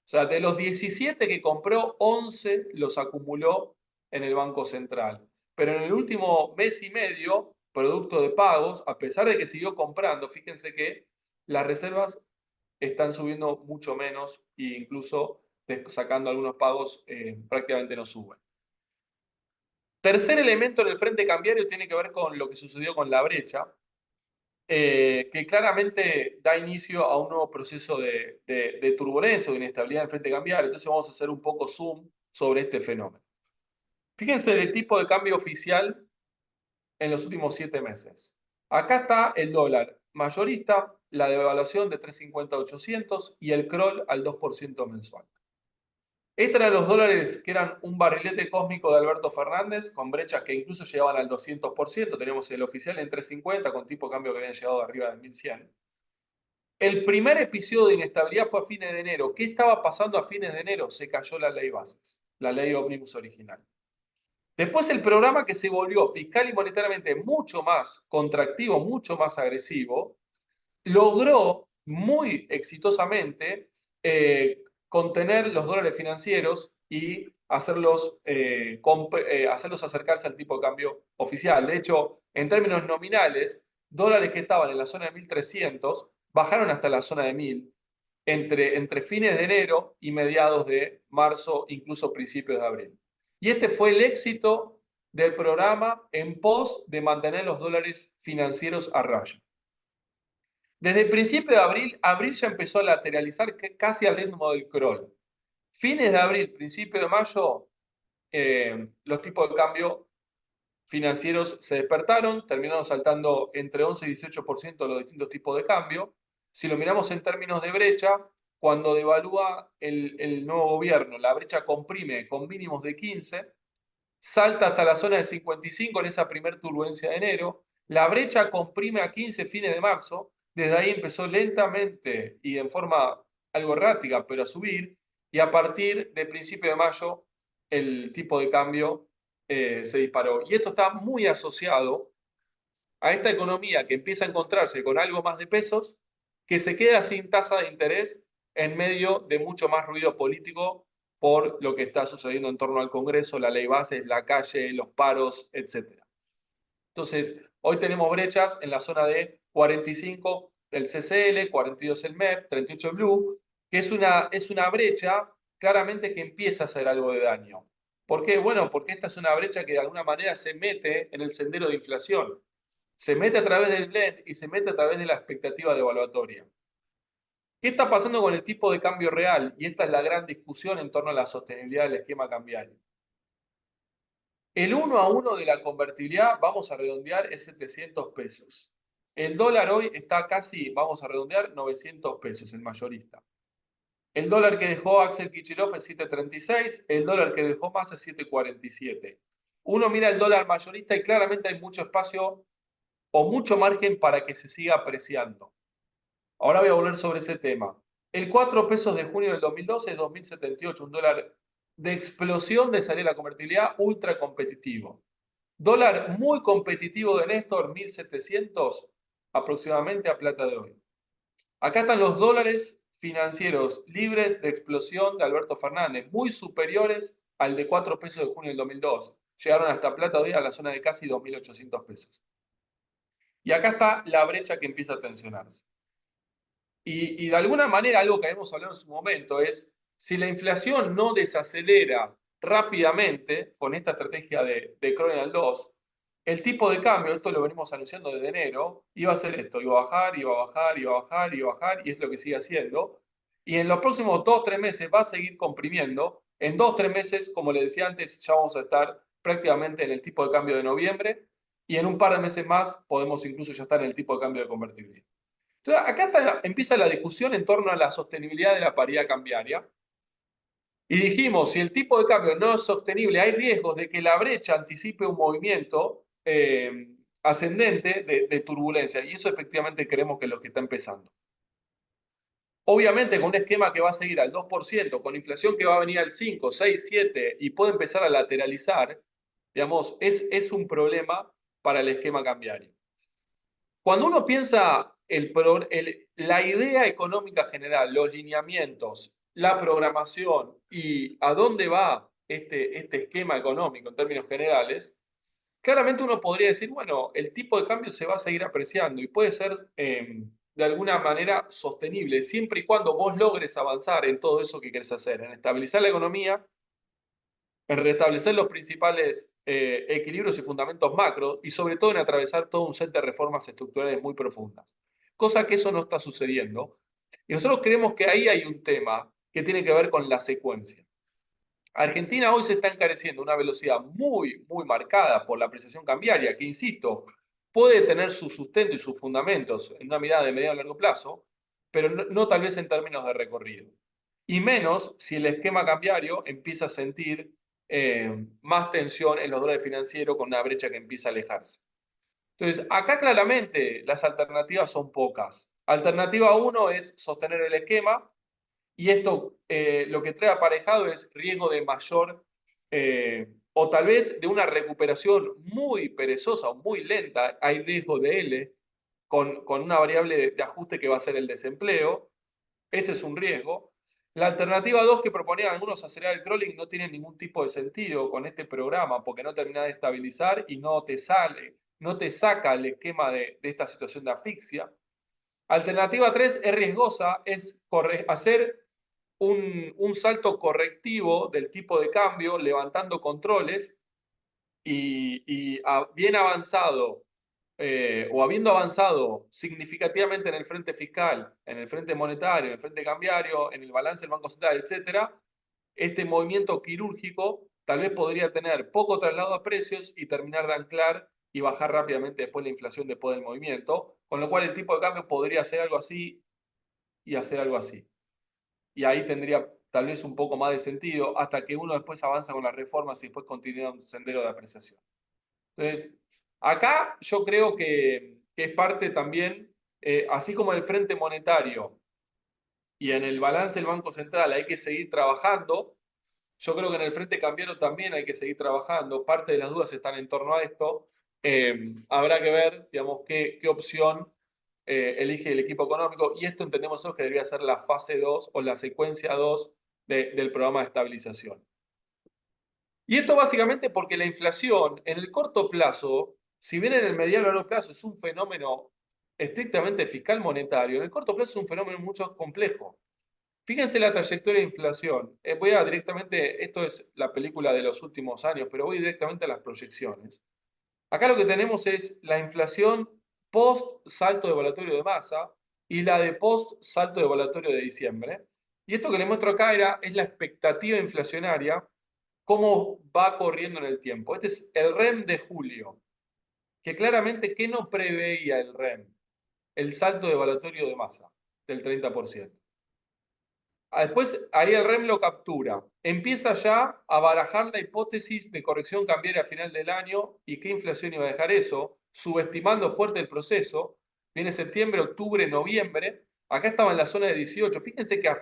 O sea, de los 17 que compró, 11 los acumuló en el Banco Central. Pero en el último mes y medio, producto de pagos, a pesar de que siguió comprando, fíjense que las reservas están subiendo mucho menos e incluso sacando algunos pagos prácticamente no suben. Tercer elemento en el frente cambiario tiene que ver con lo que sucedió con la brecha, que claramente da inicio a un nuevo proceso de turbulencia o de inestabilidad en el frente cambiario. Entonces vamos a hacer un poco zoom sobre este fenómeno. Fíjense el tipo de cambio oficial en los últimos 7 meses. Acá está el dólar mayorista, la devaluación de 3.50 a 800 y el CROL al 2% mensual. Estos eran los dólares que eran un barrilete cósmico de Alberto Fernández, con brechas que incluso llegaban al 200%. Teníamos el oficial en 350, con tipo de cambio que habían llegado arriba de 1100. El primer episodio de inestabilidad fue a fines de enero. ¿Qué estaba pasando a fines de enero? Se cayó la ley bases, la ley ómnibus original. Después el programa que se volvió fiscal y monetariamente mucho más contractivo, mucho más agresivo, logró muy exitosamente contener los dólares financieros y hacerlos acercarse al tipo de cambio oficial. De hecho, en términos nominales, dólares que estaban en la zona de 1300 bajaron hasta la zona de 1000 entre fines de enero y mediados de marzo, incluso principios de abril. Y este fue el éxito del programa en pos de mantener los dólares financieros a raya. Desde el principio de abril ya empezó a lateralizar casi al ritmo del crawl. Fines de abril, principio de mayo, los tipos de cambio financieros se despertaron, terminaron saltando entre 11 y 18% los distintos tipos de cambio. Si lo miramos en términos de brecha, cuando devalúa el nuevo gobierno, la brecha comprime con mínimos de 15, salta hasta la zona de 55 en esa primer turbulencia de enero, la brecha comprime a 15 fines de marzo, desde ahí empezó lentamente y en forma algo errática, pero a subir, y a partir de principio de mayo el tipo de cambio se disparó. Y esto está muy asociado a esta economía que empieza a encontrarse con algo más de pesos, que se queda sin tasa de interés en medio de mucho más ruido político por lo que está sucediendo en torno al Congreso, la ley bases, la calle, los paros, etc. Entonces, hoy tenemos brechas en la zona de 45 el CCL, 42 el MEP, 38 el Blue, que es una brecha claramente que empieza a hacer algo de daño. ¿Por qué? Bueno, porque esta es una brecha que de alguna manera se mete en el sendero de inflación. Se mete a través del blend y se mete a través de la expectativa devaluatoria. ¿Qué está pasando con el tipo de cambio real? Y esta es la gran discusión en torno a la sostenibilidad del esquema cambiario. El 1 a 1 de la convertibilidad, vamos a redondear, es 700 pesos. El dólar hoy está casi, vamos a redondear, 900 pesos, el mayorista. El dólar que dejó Axel Kicillof es 7,36, el dólar que dejó Massa es 7,47. Uno mira el dólar mayorista y claramente hay mucho espacio o mucho margen para que se siga apreciando. Ahora voy a volver sobre ese tema. El 4 pesos de junio del 2012 es 2.078, un dólar de explosión de salir a la convertibilidad ultra competitivo. Dólar muy competitivo de Néstor, 1.700 aproximadamente a plata de hoy. Acá están los dólares financieros libres de explosión de Alberto Fernández, muy superiores al de 4 pesos de junio del 2002. Llegaron hasta plata de hoy a la zona de casi 2.800 pesos. Y acá está la brecha que empieza a tensionarse. Y de alguna manera, algo que habíamos hablado en su momento es, si la inflación no desacelera rápidamente con esta estrategia de Cronel 2, el tipo de cambio, esto lo venimos anunciando desde enero, iba a ser esto, iba a bajar, iba a bajar, iba a bajar, iba a bajar, y es lo que sigue haciendo. Y en los próximos 2 o 3 meses va a seguir comprimiendo. En 2 o 3 meses, como le decía antes, ya vamos a estar prácticamente en el tipo de cambio de noviembre, y en un par de meses más podemos incluso ya estar en el tipo de cambio de convertibilidad. Entonces, empieza la discusión en torno a la sostenibilidad de la paridad cambiaria. Y dijimos, si el tipo de cambio no es sostenible, hay riesgos de que la brecha anticipe un movimiento ascendente de turbulencia. Y eso efectivamente creemos que es lo que está empezando. Obviamente con un esquema que va a seguir al 2%, con inflación que va a venir al 5, 6, 7 y puede empezar a lateralizar, digamos, es un problema para el esquema cambiario. Cuando uno piensa la idea económica general, los lineamientos, la programación y a dónde va este esquema económico en términos generales, claramente uno podría decir, bueno, el tipo de cambio se va a seguir apreciando y puede ser de alguna manera sostenible, siempre y cuando vos logres avanzar en todo eso que querés hacer, en estabilizar la economía, en restablecer los principales equilibrios y fundamentos macro y sobre todo en atravesar todo un set de reformas estructurales muy profundas. Cosa que eso no está sucediendo. Y nosotros creemos que ahí hay un tema que tiene que ver con la secuencia. Argentina hoy se está encareciendo a una velocidad muy, muy marcada por la apreciación cambiaria, que, insisto, puede tener su sustento y sus fundamentos en una mirada de mediano a largo plazo, pero no tal vez en términos de recorrido. y menos si el esquema cambiario empieza a sentir más tensión en los dólares financieros con una brecha que empieza a alejarse. Entonces, acá claramente las alternativas son pocas. Alternativa 1 es sostener el esquema, y esto lo que trae aparejado es riesgo de mayor o tal vez de una recuperación muy perezosa o muy lenta. Hay riesgo de L con una variable de ajuste que va a ser el desempleo. Ese es un riesgo. La alternativa 2 que proponían algunos, acelerar el crawling, no tiene ningún tipo de sentido con este programa porque no termina de estabilizar y no te sale, no te saca el esquema de esta situación de asfixia. Alternativa 3 es riesgosa, es hacer un salto correctivo del tipo de cambio levantando controles bien avanzado o habiendo avanzado significativamente en el frente fiscal, en el frente monetario, en el frente cambiario, en el balance del Banco Central, etcétera, este movimiento quirúrgico tal vez podría tener poco traslado a precios y terminar de anclar y bajar rápidamente después la inflación después del movimiento, con lo cual el tipo de cambio podría hacer algo así y hacer algo así. Y ahí tendría tal vez un poco más de sentido hasta que uno después avanza con las reformas y después continúa un sendero de apreciación. Entonces, acá yo creo que es parte también, así como en el frente monetario y en el balance del Banco Central hay que seguir trabajando, yo creo que en el frente cambiario también hay que seguir trabajando. Parte de las dudas están en torno a esto. Habrá que ver, digamos, qué opción elige el equipo económico. Y esto entendemos nosotros que debería ser la fase 2 o la secuencia 2 del programa de estabilización. Y esto básicamente porque la inflación en el corto plazo, si bien en el mediano y largo plazo es un fenómeno estrictamente fiscal monetario, en el corto plazo es un fenómeno mucho más complejo. Fíjense la trayectoria de inflación. Voy a directamente, esto es la película de los últimos años, pero voy directamente a las proyecciones. Acá lo que tenemos es la inflación post salto de evaluatorio de masa y la de post salto de evaluatorio de diciembre. Y esto que les muestro acá es la expectativa inflacionaria, cómo va corriendo en el tiempo. Este es el REM de julio, que claramente, ¿qué no preveía el REM? El salto de evaluatorio de masa del 30%. Después, ahí el REM lo captura. Empieza ya a barajar la hipótesis de corrección cambiaria a final del año y qué inflación iba a dejar eso, subestimando fuerte el proceso. Viene septiembre, octubre, noviembre. Acá estaba en la zona de 18. Fíjense que a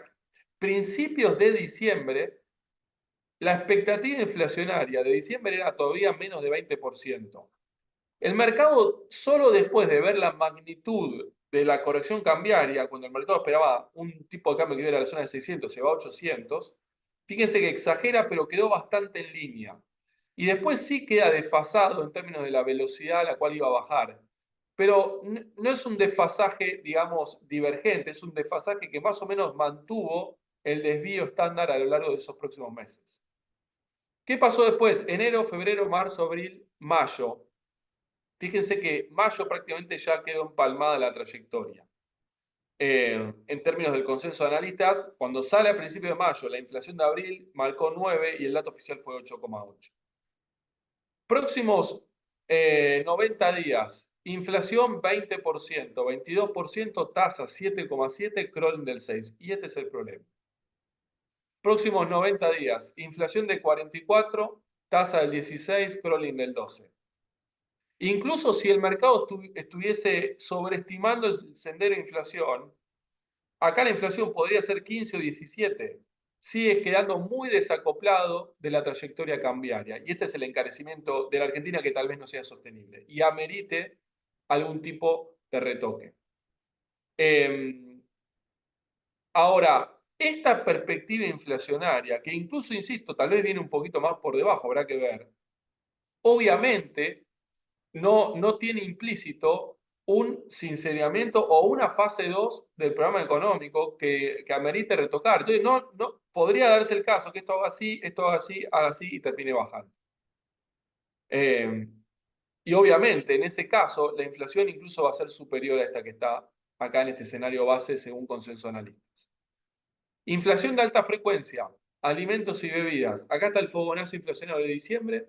principios de diciembre, la expectativa inflacionaria de diciembre era todavía menos de 20%. El mercado, solo después de ver la magnitud de la corrección cambiaria, cuando el mercado esperaba un tipo de cambio que iba a la zona de 600, se va a 800, fíjense que exagera, pero quedó bastante en línea. Y después sí queda desfasado en términos de la velocidad a la cual iba a bajar. Pero no es un desfasaje, digamos, divergente, es un desfasaje que más o menos mantuvo el desvío estándar a lo largo de esos próximos meses. ¿Qué pasó después? Enero, febrero, marzo, abril, mayo. Fíjense que mayo prácticamente ya quedó empalmada la trayectoria. En términos del consenso de analistas, cuando sale a principios de mayo, la inflación de abril marcó 9 y el dato oficial fue 8,8. Próximos 90 días, inflación 20%, 22%, tasa 7,7, crawling del 6. Y este es el problema. Próximos 90 días, inflación de 44, tasa del 16, crawling del 12. Incluso si el mercado estuviese sobreestimando el sendero de inflación, acá la inflación podría ser 15 o 17. Sigue quedando muy desacoplado de la trayectoria cambiaria. Y este es el encarecimiento de la Argentina que tal vez no sea sostenible y amerite algún tipo de retoque. Ahora, esta perspectiva inflacionaria, que incluso, insisto, tal vez viene un poquito más por debajo, habrá que ver, obviamente no tiene implícito un sinceramiento o una fase 2 del programa económico que amerite retocar. Entonces, no, podría darse el caso que esto haga así y termine bajando. Y obviamente, en ese caso, la inflación incluso va a ser superior a esta que está acá en este escenario base según consenso de analistas. Inflación de alta frecuencia, alimentos y bebidas. Acá está el fogonazo inflacionario de diciembre.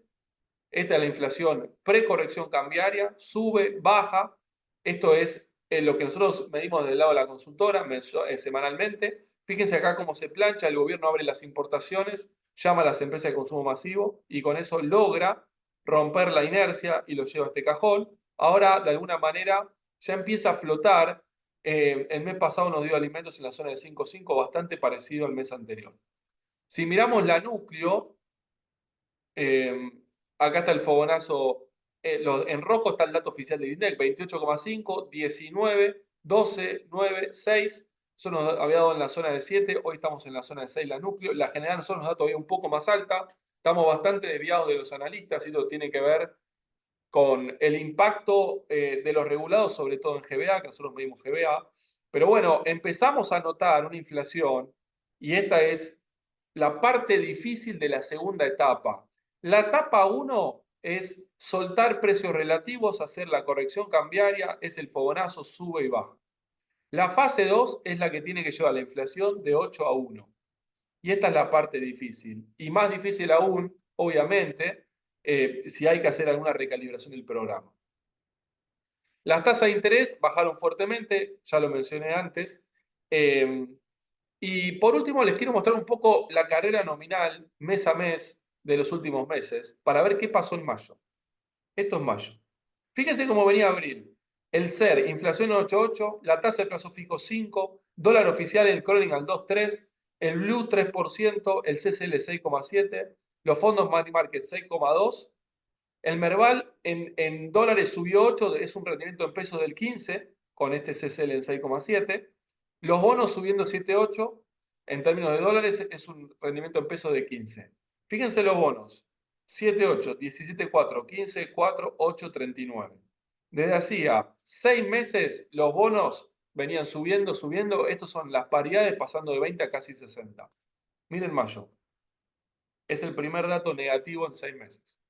Esta es la inflación precorrección cambiaria, sube, baja. Esto es lo que nosotros medimos del lado de la consultora semanalmente. Fíjense acá cómo se plancha, el gobierno abre las importaciones, llama a las empresas de consumo masivo y con eso logra romper la inercia y lo lleva a este cajón. Ahora, de alguna manera, ya empieza a flotar. El mes pasado nos dio alimentos en la zona de 5,5, bastante parecido al mes anterior. Si miramos la núcleo, eh, acá está el fogonazo, en rojo está el dato oficial del INDEC, 28,5, 19, 12, 9, 6. Eso nos había dado en la zona de 7, hoy estamos en la zona de 6, la núcleo. La general nosotros nos da todavía un poco más alta, estamos bastante desviados de los analistas y esto tiene que ver con el impacto de los regulados, sobre todo en GBA, que nosotros medimos GBA. Pero bueno, empezamos a notar una inflación y esta es la parte difícil de la segunda etapa. La etapa 1 es soltar precios relativos, hacer la corrección cambiaria, es el fogonazo, sube y baja. La fase 2 es la que tiene que llevar la inflación de 8 a 1. Y esta es la parte difícil. Y más difícil aún, obviamente, si hay que hacer alguna recalibración del programa. Las tasas de interés bajaron fuertemente, ya lo mencioné antes. Y por último, les quiero mostrar un poco la carrera nominal mes a mes de los últimos meses para ver qué pasó en mayo. Esto es mayo. Fíjense cómo venía abril. El SER, inflación 8,8, la tasa de plazo fijo 5, dólar oficial el crawling al 2,3, el Blue 3%, el CCL 6,7, los fondos Money Market 6,2, el Merval en dólares subió 8, es un rendimiento en pesos del 15, con este CCL en 6,7. Los bonos subiendo 7,8, en términos de dólares es un rendimiento en pesos de 15. Fíjense los bonos, 7,8, 17,4, 15,4, 8,39. Desde hacía 6 meses los bonos venían subiendo, subiendo. Estas son las paridades pasando de 20 a casi 60. Miren mayo. Es el primer dato negativo en 6 meses.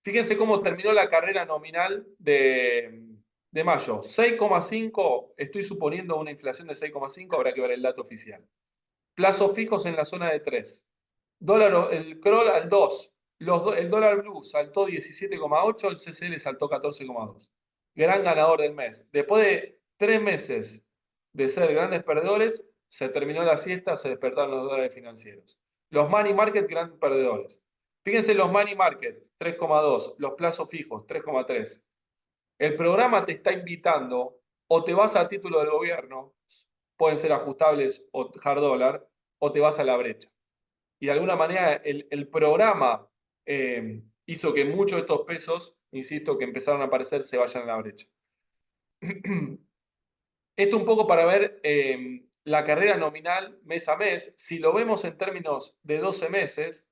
Fíjense cómo terminó la carrera nominal de mayo. 6,5, estoy suponiendo una inflación de 6,5, habrá que ver el dato oficial. Plazos fijos en la zona de 3. Dólar, el crawl al 2. El dólar blue saltó 17,8, el CCL saltó 14,2. Gran ganador del mes. Después de 3 meses de ser grandes perdedores, se terminó la siesta, se despertaron los dólares financieros. Los money market, grandes perdedores. Fíjense los money market, 3,2. Los plazos fijos, 3,3. El programa te está invitando o te vas a título del gobierno, pueden ser ajustables o hard dólar, o te vas a la brecha. Y de alguna manera el programa hizo que muchos de estos pesos, insisto, que empezaron a aparecer, se vayan a la brecha. Esto un poco para ver la carrera nominal mes a mes. Si lo vemos en términos de 12 meses,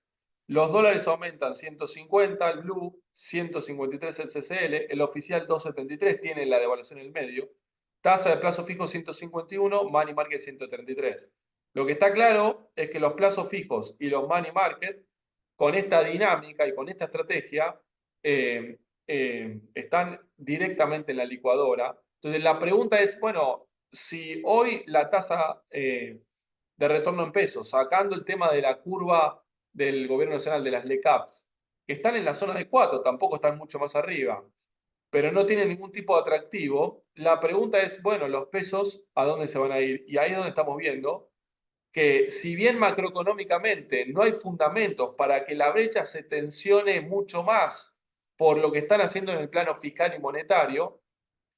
los dólares aumentan 150, el blue 153 el CCL, el oficial 273 tiene la devaluación en el medio, tasa de plazo fijo 151, money market 133. Lo que está claro es que los plazos fijos y los money market, con esta dinámica y con esta estrategia, están directamente en la licuadora. Entonces la pregunta es, bueno, si hoy la tasa de retorno en pesos, sacando el tema de la curva del gobierno nacional de las LECAPs, que están en la zona de 4, tampoco están mucho más arriba, pero no tienen ningún tipo de atractivo, la pregunta es, bueno, los pesos, ¿a dónde se van a ir? Y ahí es donde estamos viendo que si bien macroeconómicamente no hay fundamentos para que la brecha se tensione mucho más por lo que están haciendo en el plano fiscal y monetario,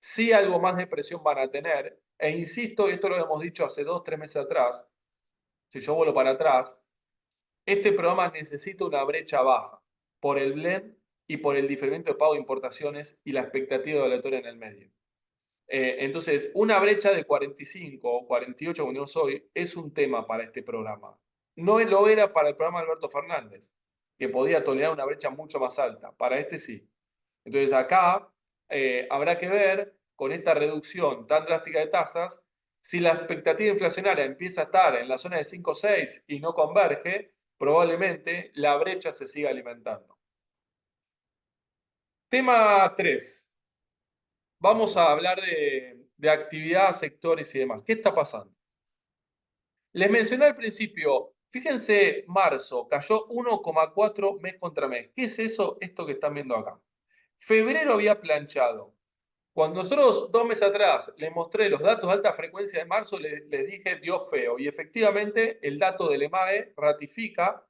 sí algo más de presión van a tener. E insisto, esto lo hemos dicho hace 2, 3 meses atrás, si yo vuelo para atrás, este programa necesita una brecha baja por el blend y por el diferimiento de pago de importaciones y la expectativa obligatoria en el medio. Entonces, una brecha de 45 o 48, como tenemos hoy, es un tema para este programa. No lo era para el programa de Alberto Fernández, que podía tolerar una brecha mucho más alta. Para este sí. Entonces, acá habrá que ver con esta reducción tan drástica de tasas, si la expectativa inflacionaria empieza a estar en la zona de 5 o 6 y no converge, probablemente la brecha se siga alimentando. Tema 3. Vamos a hablar de actividad, sectores y demás. ¿Qué está pasando? Les mencioné al principio, fíjense, marzo cayó 1,4 mes contra mes. ¿Qué es eso? Esto que están viendo acá. Febrero había planchado Cuando nosotros 2 meses atrás les mostré los datos de alta frecuencia de marzo, les dije dio feo. Y efectivamente el dato del EMAE ratifica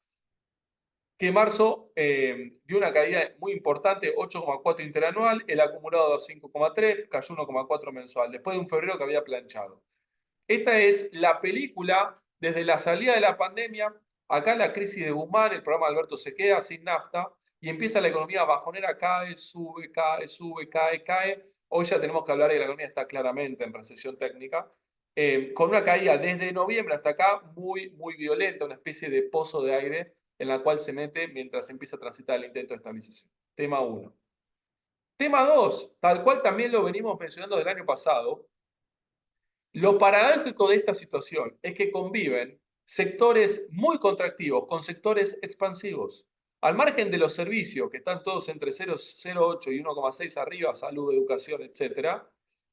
que marzo dio una caída muy importante, 8,4 interanual, el acumulado 5,3, cayó 1,4 mensual, después de un febrero que había planchado. Esta es la película desde la salida de la pandemia, acá la crisis de Guzmán, el programa de Alberto se queda sin nafta y empieza la economía bajonera, cae, sube, cae, sube, cae, cae. Hoy ya tenemos que hablar de que la economía está claramente en recesión técnica, con una caída desde noviembre hasta acá muy, muy violenta, una especie de pozo de aire en la cual se mete mientras empieza a transitar el intento de estabilización. Tema 1. Tema 2, tal cual también lo venimos mencionando del año pasado, lo paradójico de esta situación es que conviven sectores muy contractivos con sectores expansivos. Al margen de los servicios, que están todos entre 0,08 y 1,6 arriba, salud, educación, etc.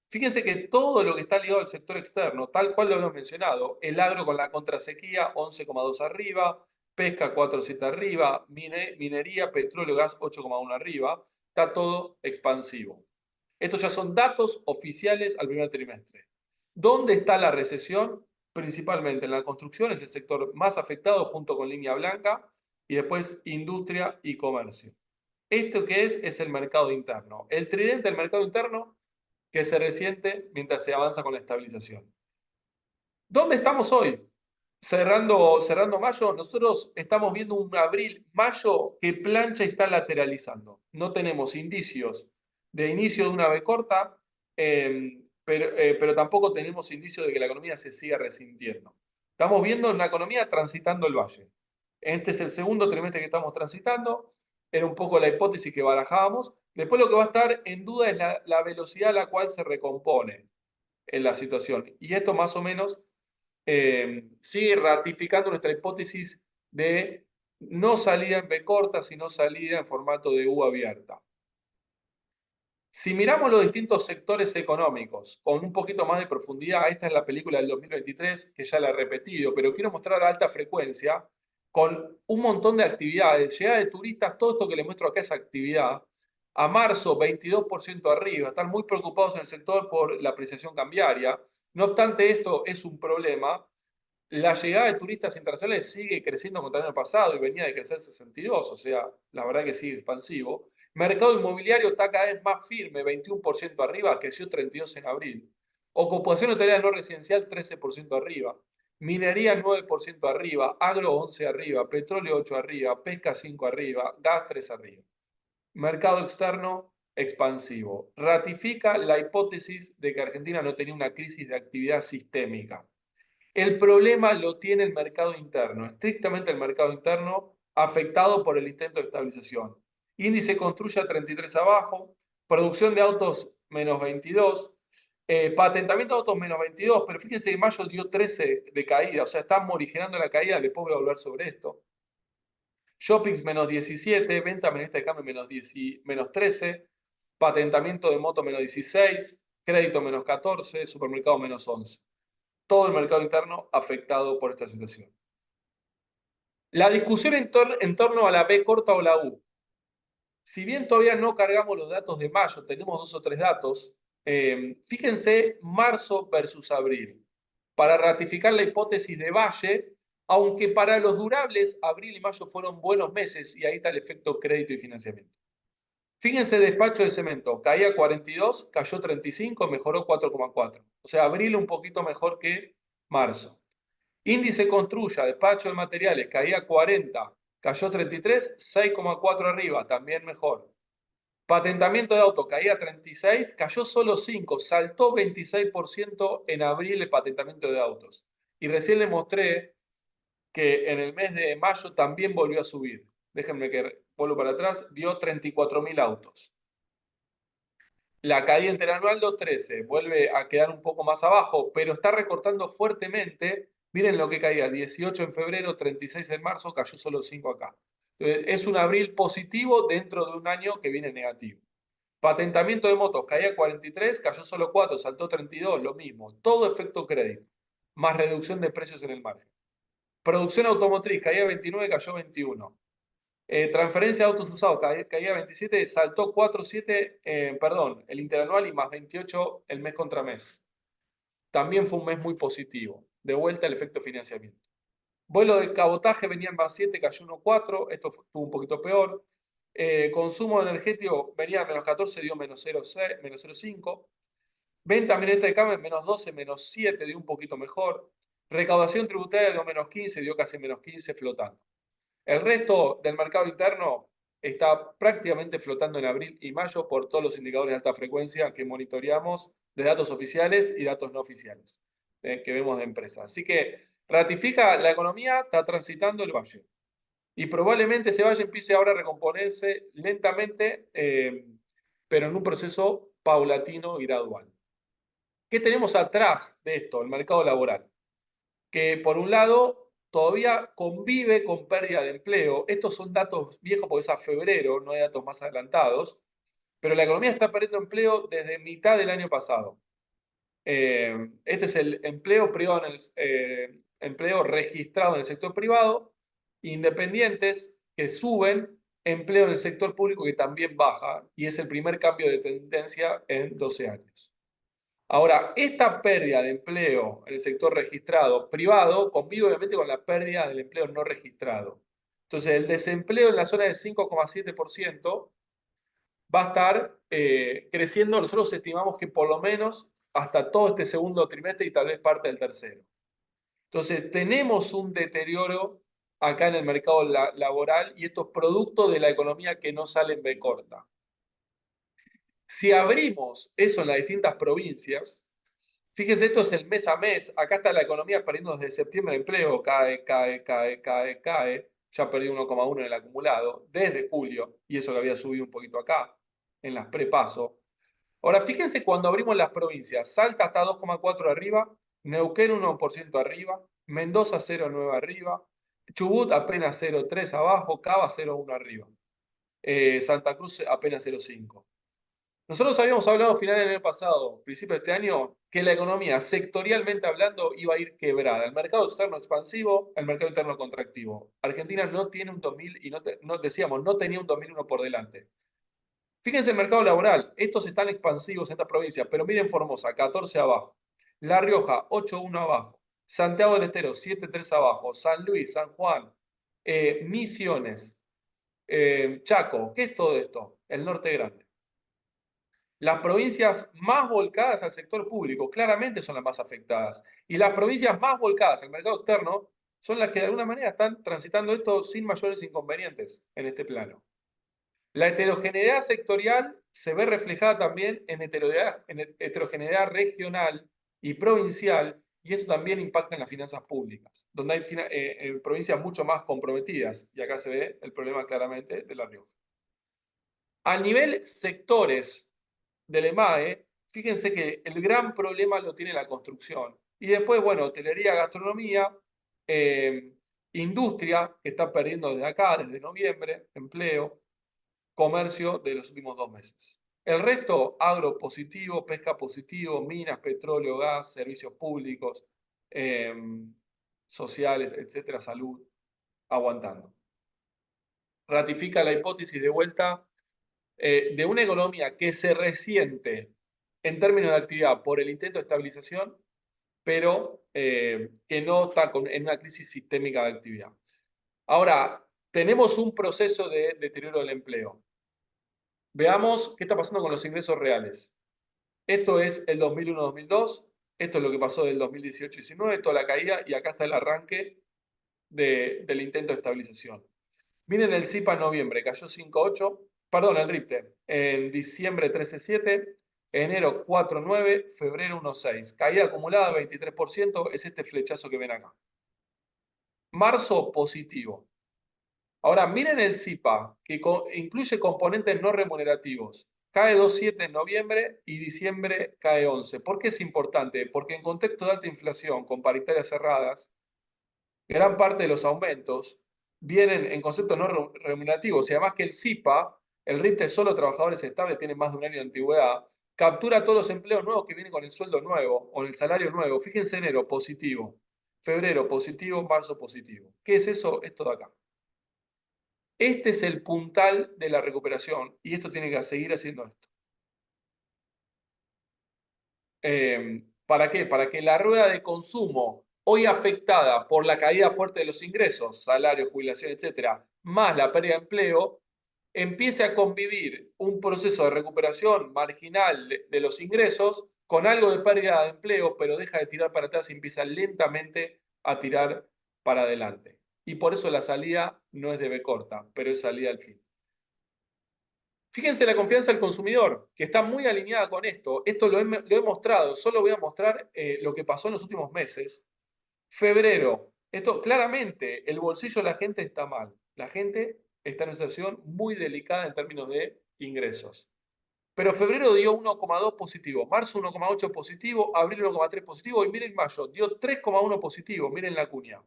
Fíjense que todo lo que está ligado al sector externo, tal cual lo hemos mencionado, el agro con la contrasequía 11,2 arriba, pesca 4,7 arriba, minería, petróleo, gas 8,1 arriba, está todo expansivo. Estos ya son datos oficiales al primer trimestre. ¿Dónde está la recesión? Principalmente en la construcción, es el sector más afectado junto con línea blanca, y después industria y comercio. ¿Esto qué es? Es el mercado interno. El tridente del mercado interno que se resiente mientras se avanza con la estabilización. ¿Dónde estamos hoy? Cerrando mayo, nosotros estamos viendo un abril-mayo que plancha y está lateralizando. No tenemos indicios de inicio de una B corta, pero tampoco tenemos indicios de que la economía se siga resintiendo. Estamos viendo una economía transitando el valle. Este es el segundo trimestre que estamos transitando. Era un poco la hipótesis que barajábamos. Después lo que va a estar en duda es la velocidad a la cual se recompone en la situación. Y esto más o menos sigue ratificando nuestra hipótesis de no salida en B corta, sino salida en formato de U abierta. Si miramos los distintos sectores económicos con un poquito más de profundidad, esta es la película del 2023, que ya la he repetido, pero quiero mostrar a alta frecuencia, con un montón de actividades, llegada de turistas, todo esto que les muestro acá es actividad. A marzo, 22% arriba, están muy preocupados en el sector por la apreciación cambiaria. No obstante, esto es un problema. La llegada de turistas internacionales sigue creciendo contra el año pasado y venía de crecer 62, o sea, la verdad que sigue expansivo. Mercado inmobiliario está cada vez más firme, 21% arriba, creció 32 en abril. Ocupación hotelera no residencial, 13% arriba. Minería, 9% arriba. Agro, 11 arriba. Petróleo, 8 arriba. Pesca, 5 arriba. Gas, 3 arriba. Mercado externo, expansivo. Ratifica la hipótesis de que Argentina no tenía una crisis de actividad sistémica. El problema lo tiene el mercado interno, estrictamente el mercado interno, afectado por el intento de estabilización. Índice construye a 33 abajo, producción de autos menos 22, patentamiento de autos menos 22, pero fíjense que mayo dio 13 de caída, o sea, están morigerando la caída, después voy a volver sobre esto. Shoppings menos 17, venta minorista de cambio menos 13, patentamiento de moto menos 16, crédito menos 14, supermercado menos 11. Todo el mercado interno afectado por esta situación. La discusión en torno a la B corta o la U. Si bien todavía no cargamos los datos de mayo, tenemos 2 o 3 datos, fíjense marzo versus abril, para ratificar la hipótesis de Valle, aunque para los durables, abril y mayo fueron buenos meses y ahí está el efecto crédito y financiamiento. Fíjense, despacho de cemento, caía 42, cayó 35, mejoró 4,4. O sea, abril un poquito mejor que marzo. Índice construya, despacho de materiales, caía 40, cayó 33, 6,4 arriba, también mejor. Patentamiento de auto, caía 36, cayó solo 5, saltó 26% en abril el patentamiento de autos. Y recién le mostré que en el mes de mayo también volvió a subir. Déjenme que vuelvo para atrás, dio 34.000 autos. La caída interanual dio 13, vuelve a quedar un poco más abajo, pero está recortando fuertemente. Miren lo que caía, 18 en febrero, 36 en marzo, cayó solo 5 acá. Es un abril positivo dentro de un año que viene negativo. Patentamiento de motos, caía 43, cayó solo 4, saltó 32, lo mismo. Todo efecto crédito, más reducción de precios en el margen. Producción automotriz, caía 29, cayó 21. Transferencia de autos usados, caída 27, saltó 4,7, perdón, el interanual y más 28 el mes contra mes. También fue un mes muy positivo. De vuelta el efecto financiamiento. Vuelo de cabotaje venía en más 7, cayó 1,4, esto estuvo un poquito peor. Consumo energético venía a menos 14, dio menos 0,6, menos 0,5. Venta minorista de cambio menos 12, menos 7, dio un poquito mejor. Recaudación tributaria dio menos 15, dio casi menos 15 flotando. El resto del mercado interno está prácticamente flotando en abril y mayo por todos los indicadores de alta frecuencia que monitoreamos de datos oficiales y datos no oficiales que vemos de empresas. Así que ratifica la economía, está transitando el valle. Y probablemente ese valle empiece ahora a recomponerse lentamente, pero en un proceso paulatino y gradual. ¿Qué tenemos atrás de esto? El mercado laboral, que por un lado todavía convive con pérdida de empleo. Estos son datos viejos porque es a febrero, no hay datos más adelantados, pero la economía está perdiendo empleo desde mitad del año pasado. Este es el empleo privado empleo registrado en el sector privado, independientes que suben, empleo en el sector público que también baja, y es el primer cambio de tendencia en 12 años. Ahora, esta pérdida de empleo en el sector registrado privado convive obviamente con la pérdida del empleo no registrado. Entonces, el desempleo en la zona del 5,7% va a estar creciendo. Nosotros estimamos que por lo menos hasta todo este segundo trimestre y tal vez parte del tercero. Entonces, tenemos un deterioro acá en el mercado laboral y esto es producto de la economía que no sale en B corta. Si abrimos eso en las distintas provincias, fíjense, esto es el mes a mes. Acá está la economía perdiendo desde septiembre el empleo. Cae, cae, cae, cae, cae. Ya perdió 1,1 en el acumulado desde julio. Y eso que había subido un poquito acá, en las prepaso. Ahora, fíjense cuando abrimos las provincias. Salta hasta 2,4 arriba. Neuquén 1% arriba. Mendoza 0,9 arriba. Chubut apenas 0,3 abajo. Cava 0,1 arriba. Santa Cruz apenas 0,5. Nosotros habíamos hablado a finales del año pasado, principio de este año, que la economía, sectorialmente hablando, iba a ir quebrada. El mercado externo expansivo, el mercado interno contractivo. Argentina no tiene un 2000 y no decíamos, no tenía un 2001 por delante. Fíjense el mercado laboral, estos están expansivos en esta provincia, pero miren Formosa, 14 abajo. La Rioja, 8,1 abajo. Santiago del Estero, 7,3 abajo. San Luis, San Juan, Misiones, Chaco. ¿Qué es todo esto? El norte grande. Las provincias más volcadas al sector público claramente son las más afectadas. Y las provincias más volcadas al mercado externo son las que de alguna manera están transitando esto sin mayores inconvenientes en este plano. La heterogeneidad sectorial se ve reflejada también en heterogeneidad regional y provincial, y esto también impacta en las finanzas públicas, donde hay provincias mucho más comprometidas, y acá se ve el problema claramente de La Rioja. A nivel sectores del EMAE, fíjense que el gran problema lo tiene la construcción. Y después, bueno, hotelería, gastronomía, industria, que está perdiendo desde acá, desde noviembre, empleo, comercio de los últimos 2 meses. El resto, agro positivo, pesca positivo, minas, petróleo, gas, servicios públicos, sociales, etcétera, salud, aguantando. Ratifica la hipótesis de vuelta de una economía que se resiente en términos de actividad por el intento de estabilización, pero que no está en una crisis sistémica de actividad. Ahora, tenemos un proceso de deterioro del empleo. Veamos qué está pasando con los ingresos reales. Esto es el 2001-2002, esto es lo que pasó del 2018-19, toda la caída, y acá está el arranque del intento de estabilización. Miren el CIPA en noviembre, cayó 5,8, perdón, el RIPTE, en diciembre 13,7, enero 4,9, febrero 1,6. Caída acumulada 23%, es este flechazo que ven acá. Marzo positivo. Ahora miren el CIPA, que incluye componentes no remunerativos. Cae 2,7 en noviembre y diciembre cae 11. ¿Por qué es importante? Porque en contexto de alta inflación, con paritarias cerradas, gran parte de los aumentos vienen en conceptos no remunerativos y además que el CIPA, el RIPTE solo trabajadores estables, tiene más de un año de antigüedad, captura todos los empleos nuevos que vienen con el sueldo nuevo o el salario nuevo. Fíjense, enero positivo, febrero positivo, marzo positivo. ¿Qué es eso? Esto de acá. Este es el puntal de la recuperación y esto tiene que seguir haciendo esto. ¿Para qué? Para que la rueda de consumo, hoy afectada por la caída fuerte de los ingresos, salarios, jubilación, etcétera, más la pérdida de empleo, empiece a convivir un proceso de recuperación marginal de los ingresos con algo de pérdida de empleo, pero deja de tirar para atrás y empieza lentamente a tirar para adelante. Y por eso la salida no es de B corta, pero es salida al fin. Fíjense la confianza del consumidor, que está muy alineada con esto. Esto lo he mostrado, solo voy a mostrar lo que pasó en los últimos meses. Febrero, esto claramente, el bolsillo de la gente está mal. La gente está en una situación muy delicada en términos de ingresos. Pero febrero dio 1,2 positivo, marzo 1,8 positivo, abril 1,3 positivo y miren mayo, dio 3,1 positivo, miren la cuña. O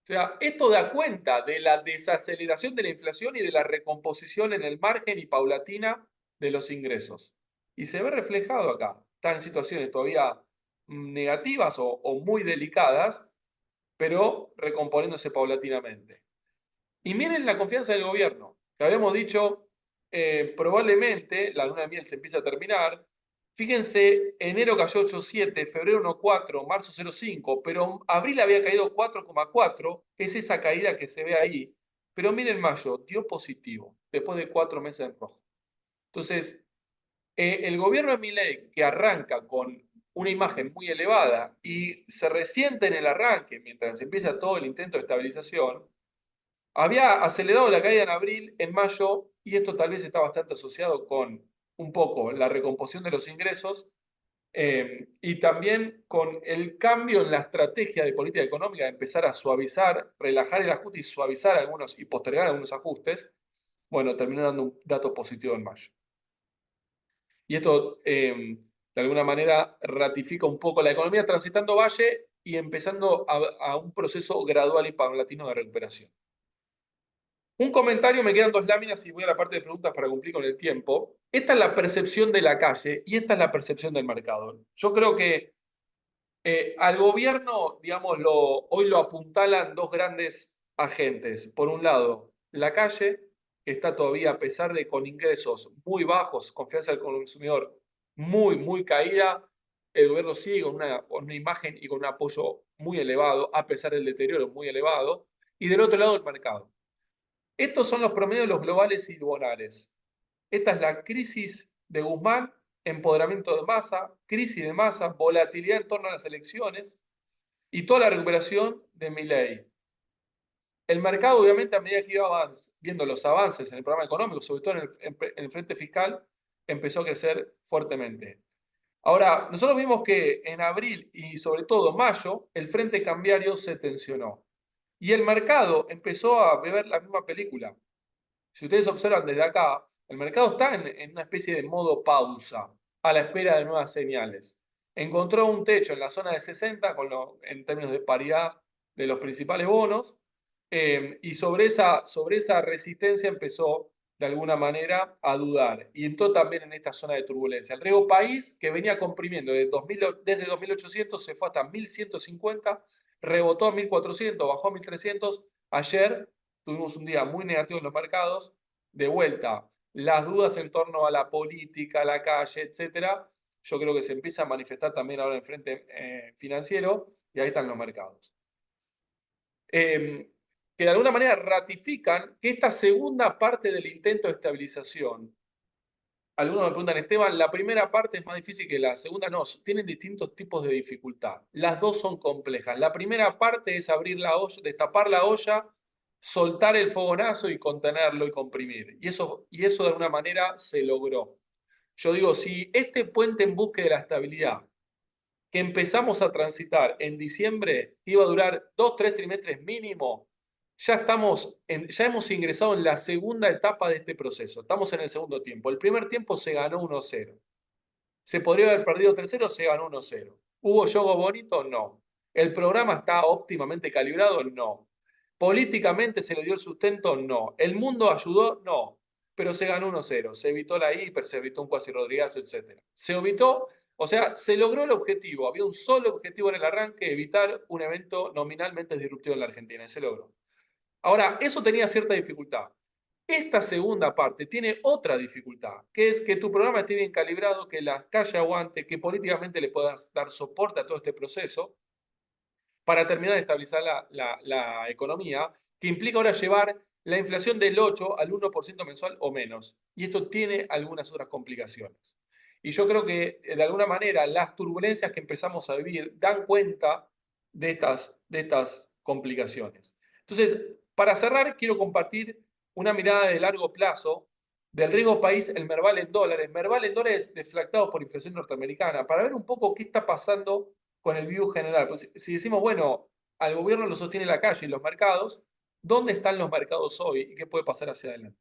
sea, esto da cuenta de la desaceleración de la inflación y de la recomposición en el margen y paulatina de los ingresos. Y se ve reflejado acá. Están en situaciones todavía negativas o muy delicadas, pero recomponiéndose paulatinamente. Y miren la confianza del gobierno, que habíamos dicho, probablemente la luna de miel se empieza a terminar. Fíjense, enero cayó 8,7, febrero 1,4, marzo 0,5, pero abril había caído 4,4, es esa caída que se ve ahí. Pero miren mayo, dio positivo, después de 4 meses en rojo. Entonces, el gobierno de Milei, que arranca con una imagen muy elevada y se resiente en el arranque, mientras empieza todo el intento de estabilización, había acelerado la caída en abril, en mayo, y esto tal vez está bastante asociado con un poco la recomposición de los ingresos y también con el cambio en la estrategia de política económica de empezar a suavizar, relajar el ajuste y suavizar algunos y postergar algunos ajustes. Bueno, terminó dando un dato positivo en mayo. Y esto, de alguna manera, ratifica un poco la economía transitando valle y empezando a un proceso gradual y paulatino de recuperación. Un comentario, me quedan 2 láminas y voy a la parte de preguntas para cumplir con el tiempo. Esta es la percepción de la calle y esta es la percepción del mercado. Yo creo que al gobierno, digámoslo, hoy lo apuntalan dos grandes agentes. Por un lado, la calle, que está todavía, a pesar de con ingresos muy bajos, confianza del consumidor muy, muy caída, el gobierno sigue con una imagen y con un apoyo muy elevado, a pesar del deterioro muy elevado. Y del otro lado, el mercado. Estos son los promedios de los globales y duales. Esta es la crisis de Guzmán, empoderamiento de masa, crisis de masa, volatilidad en torno a las elecciones y toda la recuperación de Milei. El mercado, obviamente, a medida que iba viendo los avances en el programa económico, sobre todo en el frente fiscal, empezó a crecer fuertemente. Ahora, nosotros vimos que en abril y sobre todo mayo, el frente cambiario se tensionó. Y el mercado empezó a ver la misma película. Si ustedes observan desde acá, el mercado está en una especie de modo pausa, a la espera de nuevas señales. Encontró un techo en la zona de 60 en términos de paridad de los principales bonos, y sobre esa resistencia empezó de alguna manera a dudar y entró también en esta zona de turbulencia. El riesgo país, que venía comprimiendo desde 2.800, se fue hasta 1.150, rebotó a 1.400, bajó a 1.300. Ayer tuvimos un día muy negativo en los mercados. De vuelta, las dudas en torno a la política, a la calle, etcétera, yo creo que se empieza a manifestar también ahora en el frente financiero y ahí están los mercados. Que de alguna manera ratifican que esta segunda parte del intento de estabilización, algunos me preguntan, Esteban, la primera parte es más difícil que la segunda. No, tienen distintos tipos de dificultad. Las dos son complejas. La primera parte es abrir la olla, destapar la olla, soltar el fogonazo y contenerlo y comprimir. Y eso de alguna manera se logró. Yo digo, si este puente en búsqueda de la estabilidad que empezamos a transitar en diciembre, que iba a durar 2, 3 trimestres mínimo, ya hemos ingresado en la segunda etapa de este proceso. Estamos en el segundo tiempo. El primer tiempo se ganó 1-0. ¿Se podría haber perdido 3-0? Se ganó 1-0. ¿Hubo juego bonito? No. ¿El programa está óptimamente calibrado? No. ¿Políticamente se le dio el sustento? No. ¿El mundo ayudó? No. Pero se ganó 1-0. Se evitó la hiper, se evitó un Cuasi Rodríguez, etc. Se evitó, o sea, se logró el objetivo. Había un solo objetivo en el arranque: evitar un evento nominalmente disruptivo en la Argentina. Y se logró. Ahora, eso tenía cierta dificultad. Esta segunda parte tiene otra dificultad, que es que tu programa esté bien calibrado, que la calle aguante, que políticamente le puedas dar soporte a todo este proceso para terminar de estabilizar la economía, que implica ahora llevar la inflación del 8 al 1% mensual o menos. Y esto tiene algunas otras complicaciones. Y yo creo que de alguna manera las turbulencias que empezamos a vivir dan cuenta de estas complicaciones. Entonces, para cerrar, quiero compartir una mirada de largo plazo del riesgo país, el Merval en dólares deflactados por inflación norteamericana, para ver un poco qué está pasando con el view general. Pues si decimos, bueno, al gobierno lo sostiene la calle y los mercados, ¿dónde están los mercados hoy y qué puede pasar hacia adelante?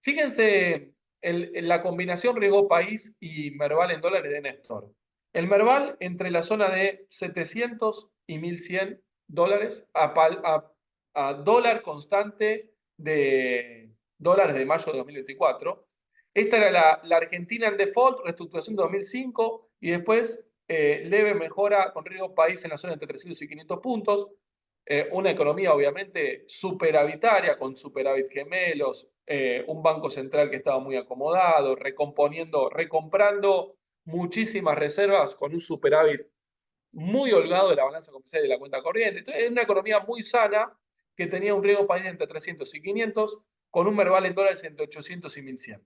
Fíjense en la combinación riesgo país y Merval en dólares de Néstor. El Merval entre la zona de 700 y 1100 dólares a dólar constante de dólares de mayo de 2024. Esta era la Argentina en default, reestructuración de 2005 y después leve mejora con riesgo país en la zona entre 300 y 500 puntos. Una economía obviamente superavitaria, con superávit gemelos, un banco central que estaba muy acomodado, recomprando muchísimas reservas con un superávit muy holgado de la balanza comercial y de la cuenta corriente. Entonces, es una economía muy sana que tenía un riesgo país entre 300 y 500, con un Merval en dólares entre 800 y 1100.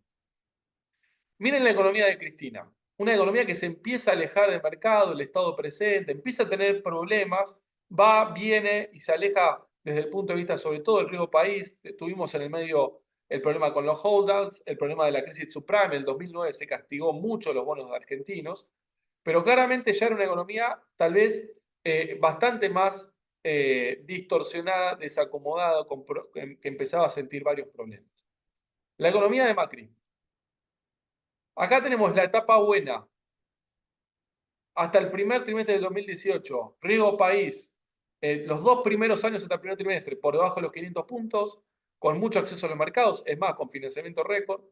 Miren la economía de Cristina, una economía que se empieza a alejar del mercado, del estado presente, empieza a tener problemas, va, viene y se aleja desde el punto de vista sobre todo del riesgo país. Tuvimos en el medio el problema con los holdouts, el problema de la crisis subprime. En el 2009 se castigó mucho los bonos argentinos, pero claramente ya era una economía tal vez bastante más distorsionada, desacomodada, que empezaba a sentir varios problemas. La economía de Macri. Acá tenemos la etapa buena. Hasta el primer trimestre del 2018, riesgo país, los dos primeros años hasta el primer trimestre, por debajo de los 500 puntos, con mucho acceso a los mercados, es más, con financiamiento récord,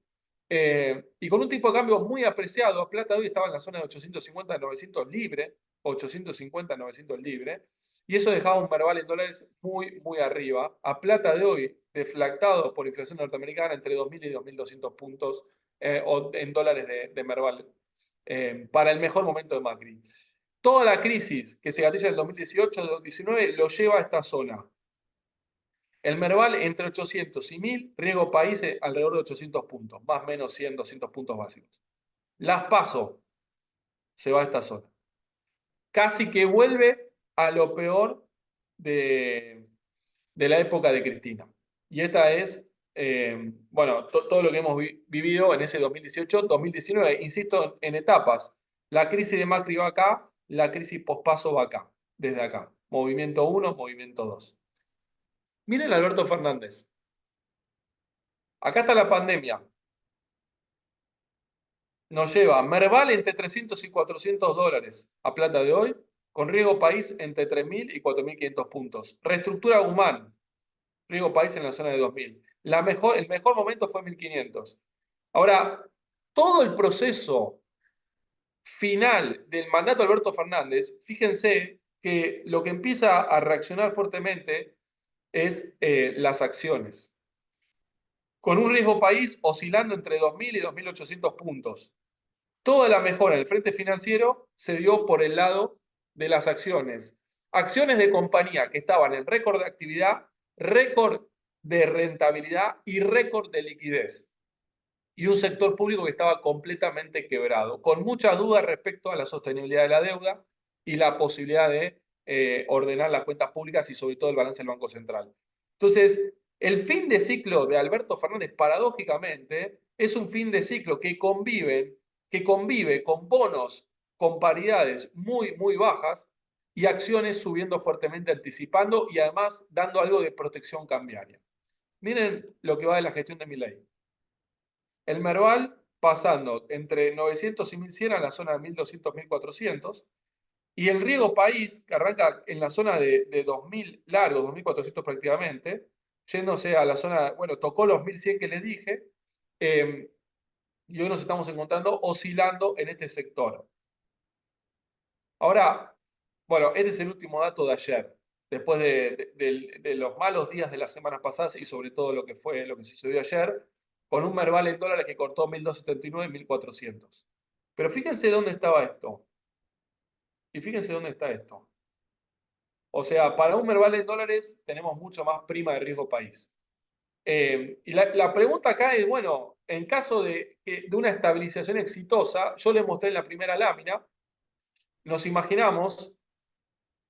y con un tipo de cambio muy apreciado. A plata de hoy estaba en la zona de 850 a 900 libre, 850 a 900 libre, y eso dejaba un Merval en dólares muy, muy arriba. A plata de hoy, deflactado por inflación norteamericana entre 2.000 y 2.200 puntos o en dólares de Merval para el mejor momento de Macri. Toda la crisis que se gatilla en el 2018-2019 lo lleva a esta zona. El Merval entre 800 y 1000, riesgo país alrededor de 800 puntos, más o menos 100, 200 puntos básicos. Las PASO se va a esta zona. Casi que vuelve a lo peor de la época de Cristina. Y esta es, bueno, todo lo que hemos vivido en ese 2018-2019, insisto, en etapas. La crisis de Macri va acá, la crisis pospaso va acá, desde acá. Movimiento 1, movimiento 2. Miren a Alberto Fernández. Acá está la pandemia. Nos lleva Merval entre 300 y 400 dólares a plata de hoy, con riesgo país entre 3.000 y 4.500 puntos. Reestructura Guzmán, riesgo país en la zona de 2.000. El mejor momento fue 1.500. Ahora, todo el proceso final del mandato de Alberto Fernández, fíjense que lo que empieza a reaccionar fuertemente es las acciones, con un riesgo país oscilando entre 2.000 y 2.800 puntos. Toda la mejora en el frente financiero se dio por el lado de las acciones. Acciones de compañía que estaban en récord de actividad, récord de rentabilidad y récord de liquidez. Y un sector público que estaba completamente quebrado, con muchas dudas respecto a la sostenibilidad de la deuda y la posibilidad de ordenar las cuentas públicas y sobre todo el balance del Banco Central. Entonces, el fin de ciclo de Alberto Fernández, paradójicamente, es un fin de ciclo que convive con bonos con paridades muy, muy bajas y acciones subiendo fuertemente, anticipando y además dando algo de protección cambiaria. Miren lo que va de la gestión de Milei. El Merval pasando entre 900 y 1.100 a la zona de 1.200, 1.400. Y el riesgo país, que arranca en la zona de 2.000 largos, 2.400 prácticamente, yéndose a la zona, bueno, tocó los 1.100 que les dije, y hoy nos estamos encontrando oscilando en este sector. Ahora, bueno, este es el último dato de ayer. después de los malos días de las semanas pasadas y sobre todo lo que sucedió ayer, con un Merval en dólares que cortó 1.279 y 1.400. Pero fíjense dónde estaba esto. Y fíjense dónde está esto. O sea, para un Merval en dólares tenemos mucho más prima de riesgo país. Y la pregunta acá es, bueno, en caso de una estabilización exitosa, yo les mostré en la primera lámina, nos imaginamos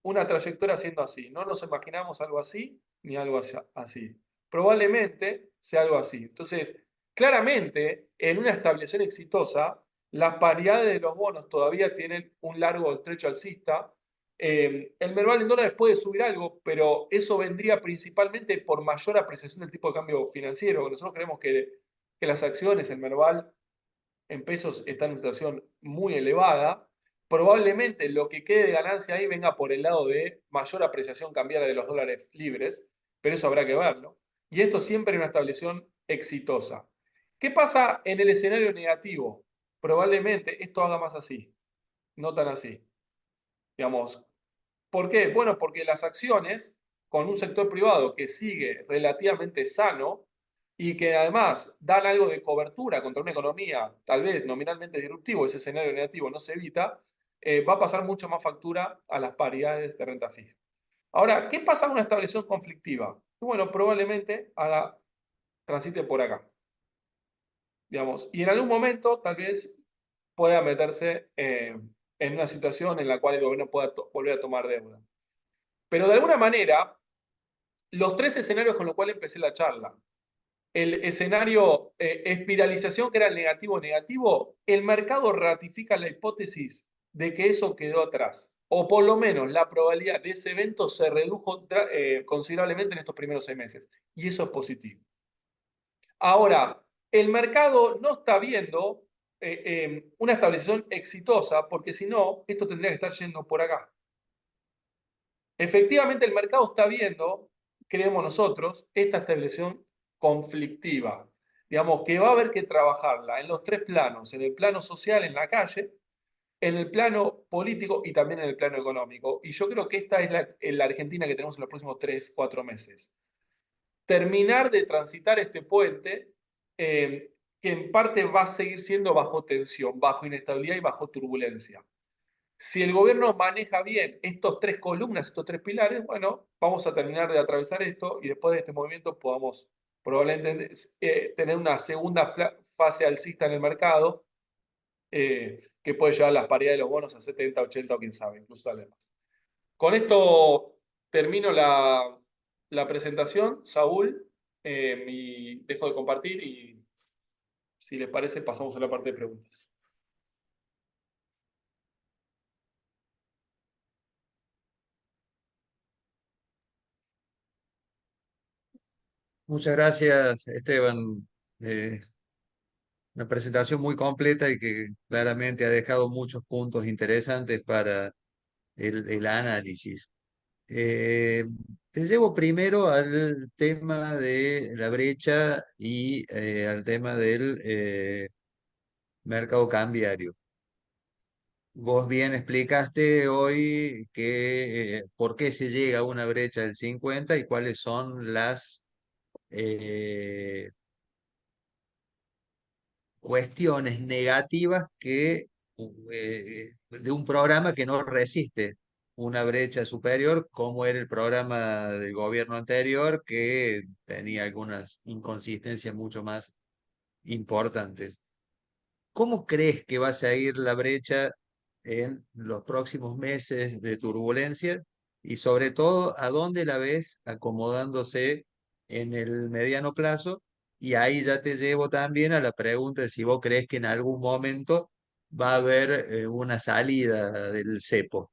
una trayectoria siendo así. No nos imaginamos algo así ni algo así. Probablemente sea algo así. Entonces, claramente, en una estabilización exitosa, las paridades de los bonos todavía tienen un largo trecho alcista. El Merval en dólares puede subir algo, pero eso vendría principalmente por mayor apreciación del tipo de cambio financiero. Nosotros creemos que las acciones, el Merval en pesos está en una situación muy elevada. Probablemente lo que quede de ganancia ahí venga por el lado de mayor apreciación cambiaria de los dólares libres, pero eso habrá que verlo. Y esto siempre es una estabilización exitosa. ¿Qué pasa en el escenario negativo? Probablemente esto haga más así, no tan así. Digamos, ¿por qué? Bueno, porque las acciones con un sector privado que sigue relativamente sano y que además dan algo de cobertura contra una economía tal vez nominalmente disruptivo, ese escenario negativo no se evita, va a pasar mucho más factura a las paridades de renta fija. Ahora, ¿qué pasa con una estabilización conflictiva? Bueno, probablemente transite por acá, digamos, y en algún momento tal vez pueda meterse en una situación en la cual el gobierno pueda volver a tomar deuda. Pero de alguna manera, los tres escenarios con los cuales empecé la charla, el escenario espiralización, que era el negativo, el mercado ratifica la hipótesis de que eso quedó atrás. O por lo menos la probabilidad de ese evento se redujo considerablemente en estos primeros 6 meses. Y eso es positivo. Ahora, el mercado no está viendo una estabilización exitosa, porque si no, esto tendría que estar yendo por acá. Efectivamente, el mercado está viendo, creemos nosotros, esta estabilización conflictiva. Digamos que va a haber que trabajarla en los tres planos, en el plano social, en la calle, en el plano político y también en el plano económico. Y yo creo que esta es la Argentina que tenemos en los próximos 3, 4 meses. Terminar de transitar este puente, que en parte va a seguir siendo bajo tensión, bajo inestabilidad y bajo turbulencia. Si el gobierno maneja bien estos tres columnas, estos tres pilares, bueno, vamos a terminar de atravesar esto y después de este movimiento podamos probablemente tener una segunda fase alcista en el mercado, que puede llevar las paridades de los bonos a 70, 80 o quién sabe, incluso tal vez más. Con esto termino la presentación, Saúl, y dejo de compartir y si les parece pasamos a la parte de preguntas. Muchas gracias, Esteban. Eh, una presentación muy completa y que claramente ha dejado muchos puntos interesantes para el análisis. Eh, Te llevo primero al tema de la brecha y al tema del mercado cambiario. Vos bien explicaste hoy que por qué se llega a una brecha del 50 y cuáles son las eh, cuestiones negativas de un programa que no resiste una brecha superior, como era el programa del gobierno anterior, que tenía algunas inconsistencias mucho más importantes. ¿Cómo crees que va a seguir la brecha en los próximos meses de turbulencia? Y sobre todo, ¿a dónde la ves acomodándose en el mediano plazo? Y ahí ya te llevo también a la pregunta de si vos crees que en algún momento va a haber una salida del cepo.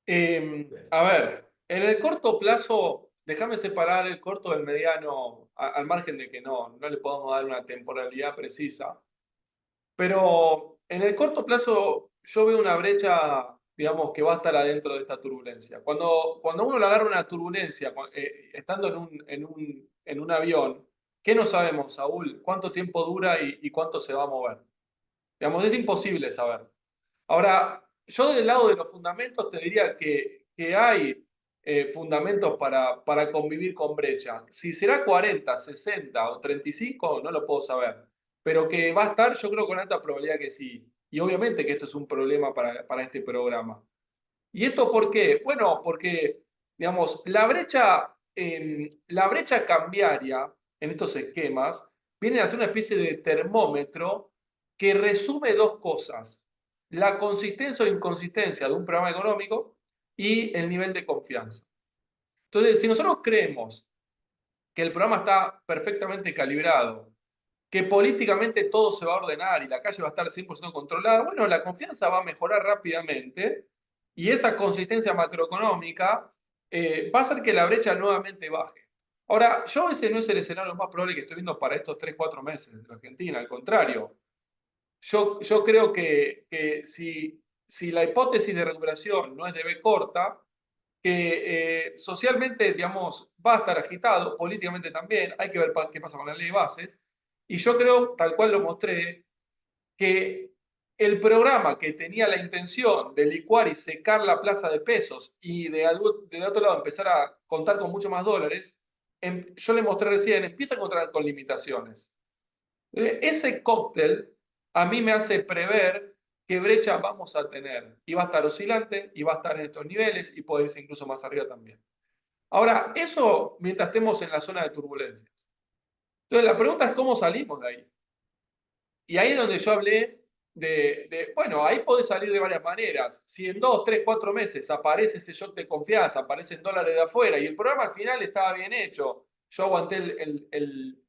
A ver, en el corto plazo, déjame separar el corto del mediano, al margen de que no le podamos dar una temporalidad precisa, pero en el corto plazo yo veo una brecha, digamos, que va a estar adentro de esta turbulencia. Cuando uno le agarra una turbulencia, estando en un avión, ¿qué no sabemos, Saúl? ¿Cuánto tiempo dura y cuánto se va a mover? Digamos, es imposible saber. Ahora, yo del lado de los fundamentos te diría que hay fundamentos para convivir con brecha. Si será 40, 60 o 35, no lo puedo saber. Pero que va a estar, yo creo con alta probabilidad que sí. Y obviamente que esto es un problema para este programa. ¿Y esto por qué? Bueno, porque, digamos, la brecha cambiaria en estos esquemas viene a ser una especie de termómetro que resume dos cosas: la consistencia o inconsistencia de un programa económico y el nivel de confianza. Entonces, si nosotros creemos que el programa está perfectamente calibrado, que políticamente todo se va a ordenar y la calle va a estar 100% controlada, bueno, la confianza va a mejorar rápidamente y esa consistencia macroeconómica va a hacer que la brecha nuevamente baje. Ahora, yo ese no es el escenario más probable que estoy viendo para estos 3 4 meses de la Argentina, al contrario. Yo creo que si la hipótesis de recuperación no es de B corta, que socialmente, digamos, va a estar agitado, políticamente también, hay que ver qué pasa con la ley de bases, y yo creo, tal cual lo mostré, que el programa que tenía la intención de licuar y secar la plaza de pesos y del otro lado empezar a contar con mucho más dólares, yo le mostré recién, empieza a encontrar con limitaciones. Ese cóctel a mí me hace prever qué brecha vamos a tener. Y va a estar oscilante, y va a estar en estos niveles, y puede irse incluso más arriba también. Ahora, eso mientras estemos en la zona de turbulencias. Entonces, la pregunta es cómo salimos de ahí. Y ahí es donde yo hablé bueno, ahí podés salir de varias maneras. Si en 2, 3, 4 meses aparece ese shock de confianza, aparecen dólares de afuera y el programa al final estaba bien hecho, yo aguanté el,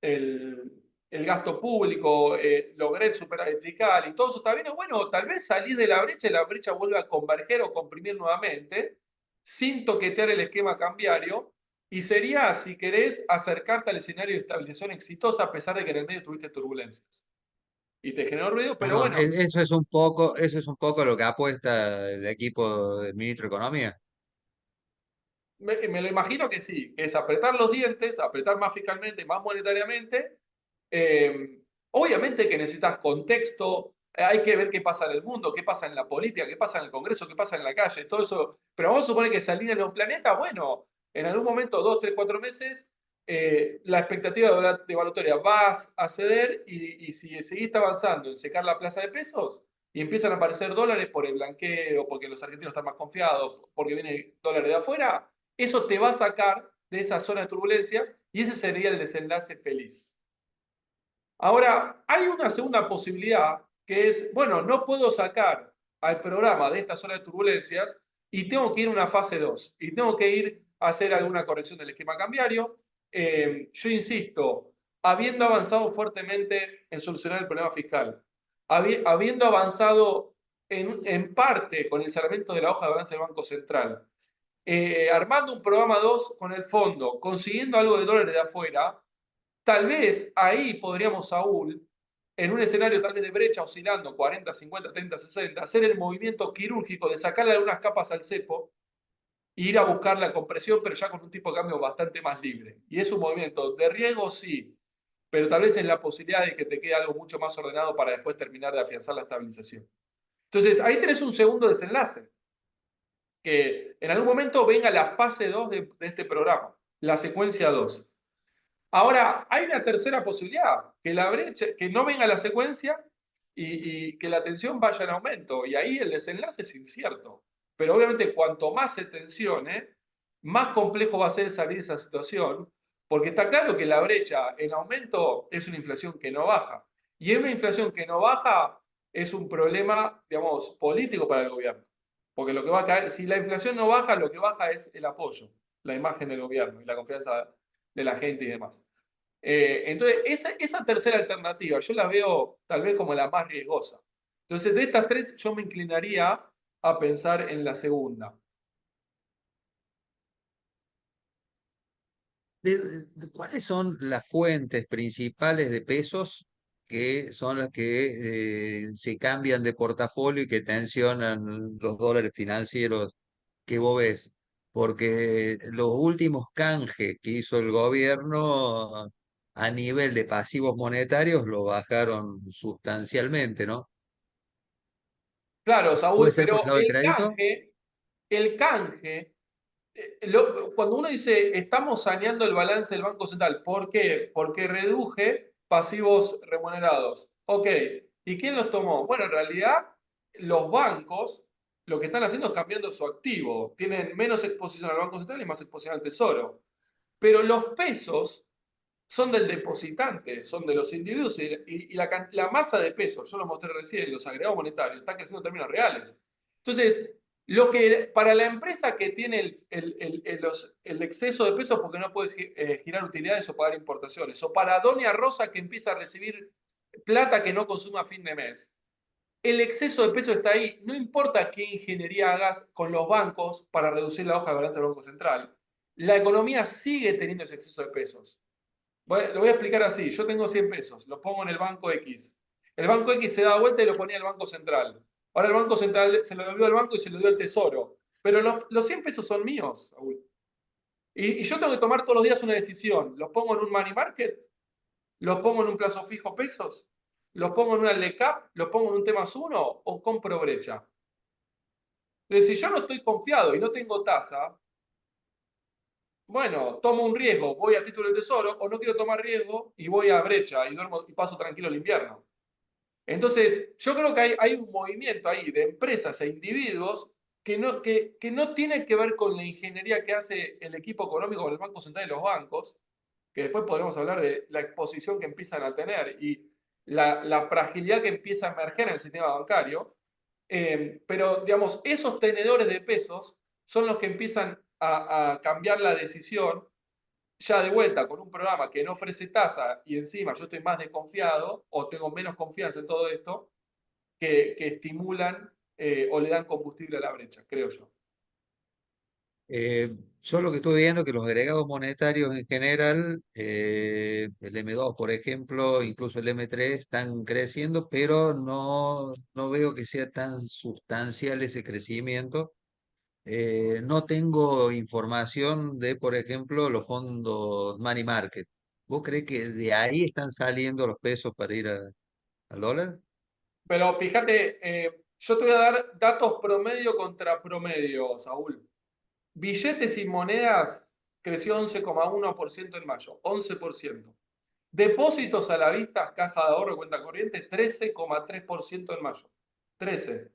el gasto público, logré el superávit fiscal y todo eso está bien, bueno, tal vez salís de la brecha y la brecha vuelve a converger o comprimir nuevamente, sin toquetear el esquema cambiario, y sería, si querés, acercarte al escenario de estabilización exitosa a pesar de que en el medio tuviste turbulencias. Y te generó ruido, pero Perdón, bueno, eso es un poco lo que apuesta el equipo del ministro de Economía. me lo imagino que sí, que es apretar los dientes, apretar más fiscalmente, más monetariamente. Obviamente que necesitas contexto, hay que ver qué pasa en el mundo, qué pasa en la política, qué pasa en el Congreso, qué pasa en la calle, todo eso. Pero vamos a suponer que se alinean los planetas, bueno, en algún momento, 2, 3, 4 meses, la expectativa de evaluatoria va a ceder y si seguiste avanzando en secar la plaza de pesos y empiezan a aparecer dólares por el blanqueo, porque los argentinos están más confiados, porque viene dólares de afuera, eso te va a sacar de esa zona de turbulencias y ese sería el desenlace feliz. Ahora, hay una segunda posibilidad que es, bueno, no puedo sacar al programa de esta zona de turbulencias y tengo que ir a una fase 2 y tengo que ir a hacer alguna corrección del esquema cambiario. Yo insisto, habiendo avanzado fuertemente en solucionar el problema fiscal, habiendo avanzado en parte con el cerramiento de la hoja de balance del Banco Central, armando un programa 2 con el fondo, consiguiendo algo de dólares de afuera, tal vez ahí podríamos, Saúl, en un escenario tal vez de brecha oscilando 40, 50, 30, 60, hacer el movimiento quirúrgico de sacarle algunas capas al cepo e ir a buscar la compresión, pero ya con un tipo de cambio bastante más libre. Y es un movimiento de riesgo, sí, pero tal vez es la posibilidad de que te quede algo mucho más ordenado para después terminar de afianzar la estabilización. Entonces, ahí tenés un segundo desenlace, que en algún momento venga la fase 2 de este programa, la secuencia 2. Ahora, hay una tercera posibilidad, que la brecha, que no venga la secuencia y que la tensión vaya en aumento. Y ahí el desenlace es incierto. Pero obviamente cuanto más se tensione, más complejo va a ser salir de esa situación, porque está claro que la brecha en aumento es una inflación que no baja. Y es una inflación que no baja es un problema, digamos, político para el gobierno. Porque lo que va a caer, si la inflación no baja, lo que baja es el apoyo, la imagen del gobierno y la confianza de la gente y demás. Entonces, esa tercera alternativa yo la veo tal vez como la más riesgosa. Entonces, de estas tres, yo me inclinaría a pensar en la segunda. ¿Cuáles son las fuentes principales de pesos que son las que se cambian de portafolio y que tensionan los dólares financieros que vos ves? Porque los últimos canjes que hizo el gobierno a nivel de pasivos monetarios lo bajaron sustancialmente, ¿no? Claro, ¿Puede Saúl, ser por el pero lado del crédito? el canje, cuando uno dice estamos saneando el balance del Banco Central, ¿por qué? Porque reduje pasivos remunerados. Ok, ¿y quién los tomó? Bueno, en realidad los bancos lo que están haciendo es cambiando su activo. Tienen menos exposición al Banco Central y más exposición al Tesoro. Pero los pesos son del depositante, son de los individuos y la masa de pesos, yo lo mostré recién, los agregados monetarios, está creciendo en términos reales. Entonces, lo que para la empresa que tiene el exceso de pesos porque no puede girar utilidades o pagar importaciones, o para Doña Rosa que empieza a recibir plata que no consuma a fin de mes, el exceso de peso está ahí. No importa qué ingeniería hagas con los bancos para reducir la hoja de balance del Banco Central. La economía sigue teniendo ese exceso de pesos. Lo voy a explicar así. Yo tengo 100 pesos, los pongo en el banco X. El banco X se da vuelta y lo ponía al Banco Central. Ahora el Banco Central se lo devolvió al banco y se lo dio al Tesoro. Pero los 100 pesos son míos, Saúl. Y yo tengo que tomar todos los días una decisión. ¿Los pongo en un money market? ¿Los pongo en un plazo fijo pesos? ¿Los pongo en una LECAP? ¿Los pongo en un temas uno o compro brecha? Entonces, si yo no estoy confiado y no tengo tasa, bueno, tomo un riesgo, voy a título del tesoro, o no quiero tomar riesgo y voy a brecha y duermo y paso tranquilo el invierno. Entonces, yo creo que hay un movimiento ahí de empresas e individuos que no tiene que ver con la ingeniería que hace el equipo económico del Banco Central y los bancos, que después podremos hablar de la exposición que empiezan a tener y la fragilidad que empieza a emerger en el sistema bancario. Pero, digamos, esos tenedores de pesos son los que empiezan a cambiar la decisión ya de vuelta con un programa que no ofrece tasa y encima yo estoy más desconfiado o tengo menos confianza en todo esto, que estimulan o le dan combustible a la brecha, creo yo. Yo lo que estuve viendo que los agregados monetarios en general, el M2 por ejemplo, incluso el M3 están creciendo, pero no veo que sea tan sustancial ese crecimiento. No tengo información de, por ejemplo, los fondos money market. ¿Vos crees que de ahí están saliendo los pesos para ir al dólar? Pero fíjate, yo te voy a dar datos promedio contra promedio, Saúl. Billetes y monedas creció 11,1% en mayo, 11%. Depósitos a la vista, caja de ahorro, cuenta corriente, 13,3% en mayo. 13.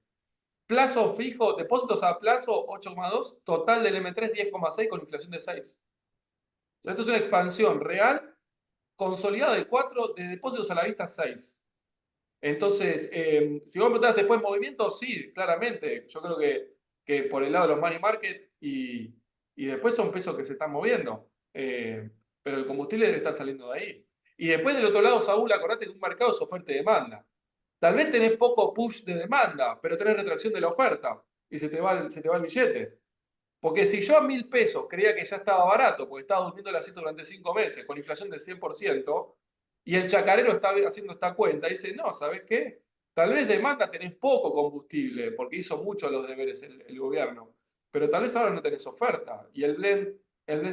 Plazo fijo, depósitos a plazo 8,2, total del M3 10,6 con inflación de 6. Esto es una expansión real consolidada de 4, de depósitos a la vista 6. Entonces, si vos me preguntás después movimiento, sí, claramente. Yo creo que por el lado de los money market y después son pesos que se están moviendo. Pero el combustible debe estar saliendo de ahí. Y después del otro lado, Saúl, acordate que un mercado es oferta y demanda. Tal vez tenés poco push de demanda, pero tenés retracción de la oferta y se te va el billete. Porque si yo a 1.000 pesos creía que ya estaba barato, porque estaba durmiendo la siesta durante 5 meses, con inflación del 100%, y el chacarero está haciendo esta cuenta, dice, no, ¿sabes qué? Tal vez demanda tenés poco combustible, porque hizo mucho los deberes el gobierno, pero tal vez ahora no tenés oferta, y el blend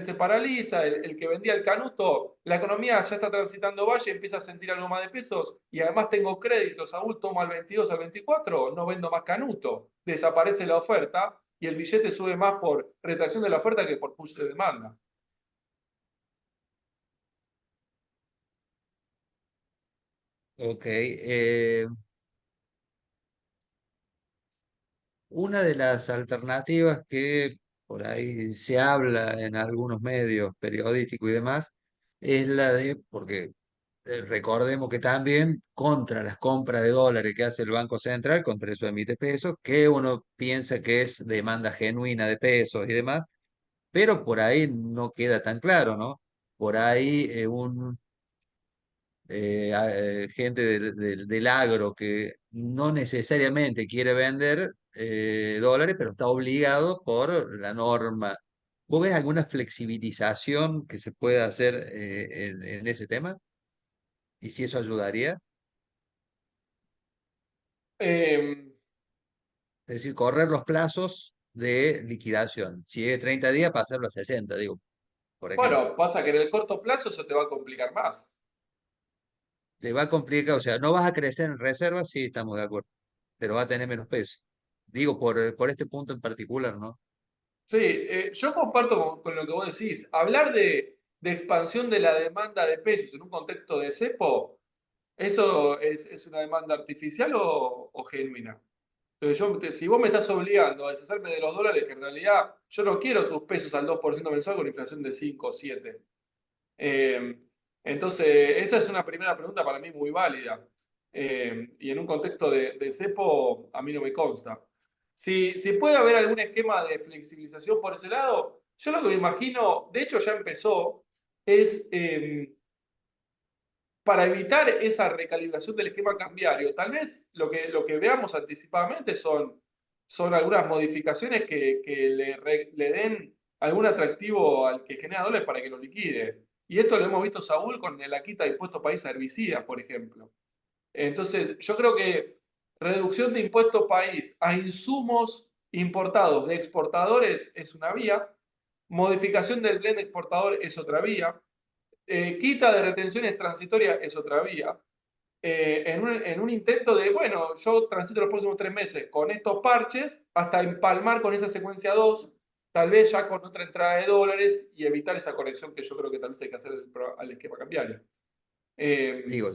se paraliza, el que vendía el canuto, la economía ya está transitando valle, empieza a sentir algo más de pesos, y además tengo créditos, Saúl, tomo al 22, al 24, no vendo más canuto, desaparece la oferta, y el billete sube más por retracción de la oferta que por push de demanda. Ok. Una de las alternativas que por ahí se habla en algunos medios periodísticos y demás es la de, porque recordemos que también contra las compras de dólares que hace el Banco Central, contra eso emite pesos, que uno piensa que es demanda genuina de pesos y demás, pero por ahí no queda tan claro, ¿no? Por ahí gente del agro que no necesariamente quiere vender dólares, pero está obligado por la norma. ¿Vos ves alguna flexibilización que se pueda hacer en ese tema? ¿Y si eso ayudaría? Eh, Es decir, correr los plazos de liquidación. Si es 30 días, pasarlo a 60, digo, por ejemplo. bueno, pasa que en el corto plazo eso te va a complicar más. Te va a complicar, o sea, no vas a crecer en reservas, sí, estamos de acuerdo. pero va a tener menos peso. Digo, por este punto en particular, ¿no? Sí, yo comparto con lo que vos decís. Hablar de expansión de la demanda de pesos en un contexto de cepo, ¿eso es una demanda artificial o genuina? Entonces, si vos me estás obligando a deshacerme de los dólares, que en realidad yo no quiero tus pesos al 2% mensual con inflación de 5 o 7. Eh, entonces, esa es una primera pregunta para mí muy válida. Y en un contexto de cepo, a mí no me consta. Si puede haber algún esquema de flexibilización por ese lado, yo lo que me imagino, de hecho ya empezó, es para evitar esa recalibración del esquema cambiario. Tal vez lo que veamos anticipadamente son algunas modificaciones que le den algún atractivo al que genera dólares para que lo liquide. Y esto lo hemos visto, Saúl, con la quita de impuesto país a herbicidas, por ejemplo. Entonces, yo creo que reducción de impuesto país a insumos importados de exportadores es una vía, modificación del blend exportador es otra vía, quita de retenciones transitorias es otra vía. En un intento de, bueno, yo transito los próximos 3 meses con estos parches hasta empalmar con esa secuencia 2, tal vez ya con otra entrada de dólares y evitar esa corrección que yo creo que tal vez hay que hacer al esquema cambiario. Eh, Digo,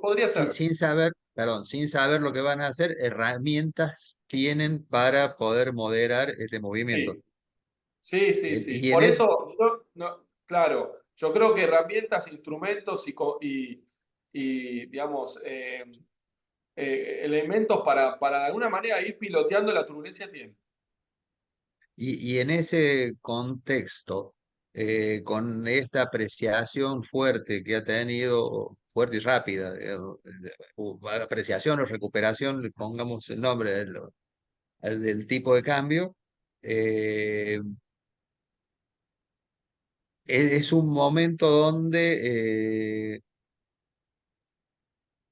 Podría ser. sin saber, perdón, sin saber lo que van a hacer, herramientas tienen para poder moderar este movimiento. Sí, sí, sí, sí. Y en Por es, eso, yo, no, claro, yo creo que herramientas, instrumentos digamos, elementos para de alguna manera ir piloteando la turbulencia tiene. y en ese contexto, con esta apreciación fuerte que ha tenido, fuerte y rápida, apreciación o recuperación, le pongamos el nombre del tipo de cambio, eh, es un momento donde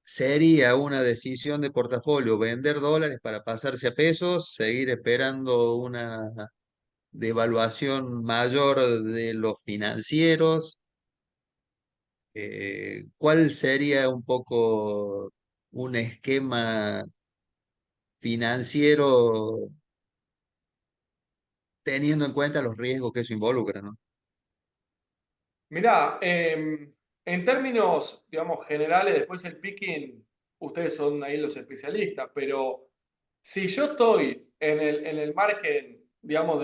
sería una decisión de portafolio vender dólares para pasarse a pesos, seguir esperando una devaluación mayor de los financieros. ¿Cuál sería un poco un esquema financiero teniendo en cuenta los riesgos que eso involucra, ¿no? Mirá, en términos, digamos, generales, después el picking, ustedes son ahí los especialistas, pero si yo estoy en el margen, digamos,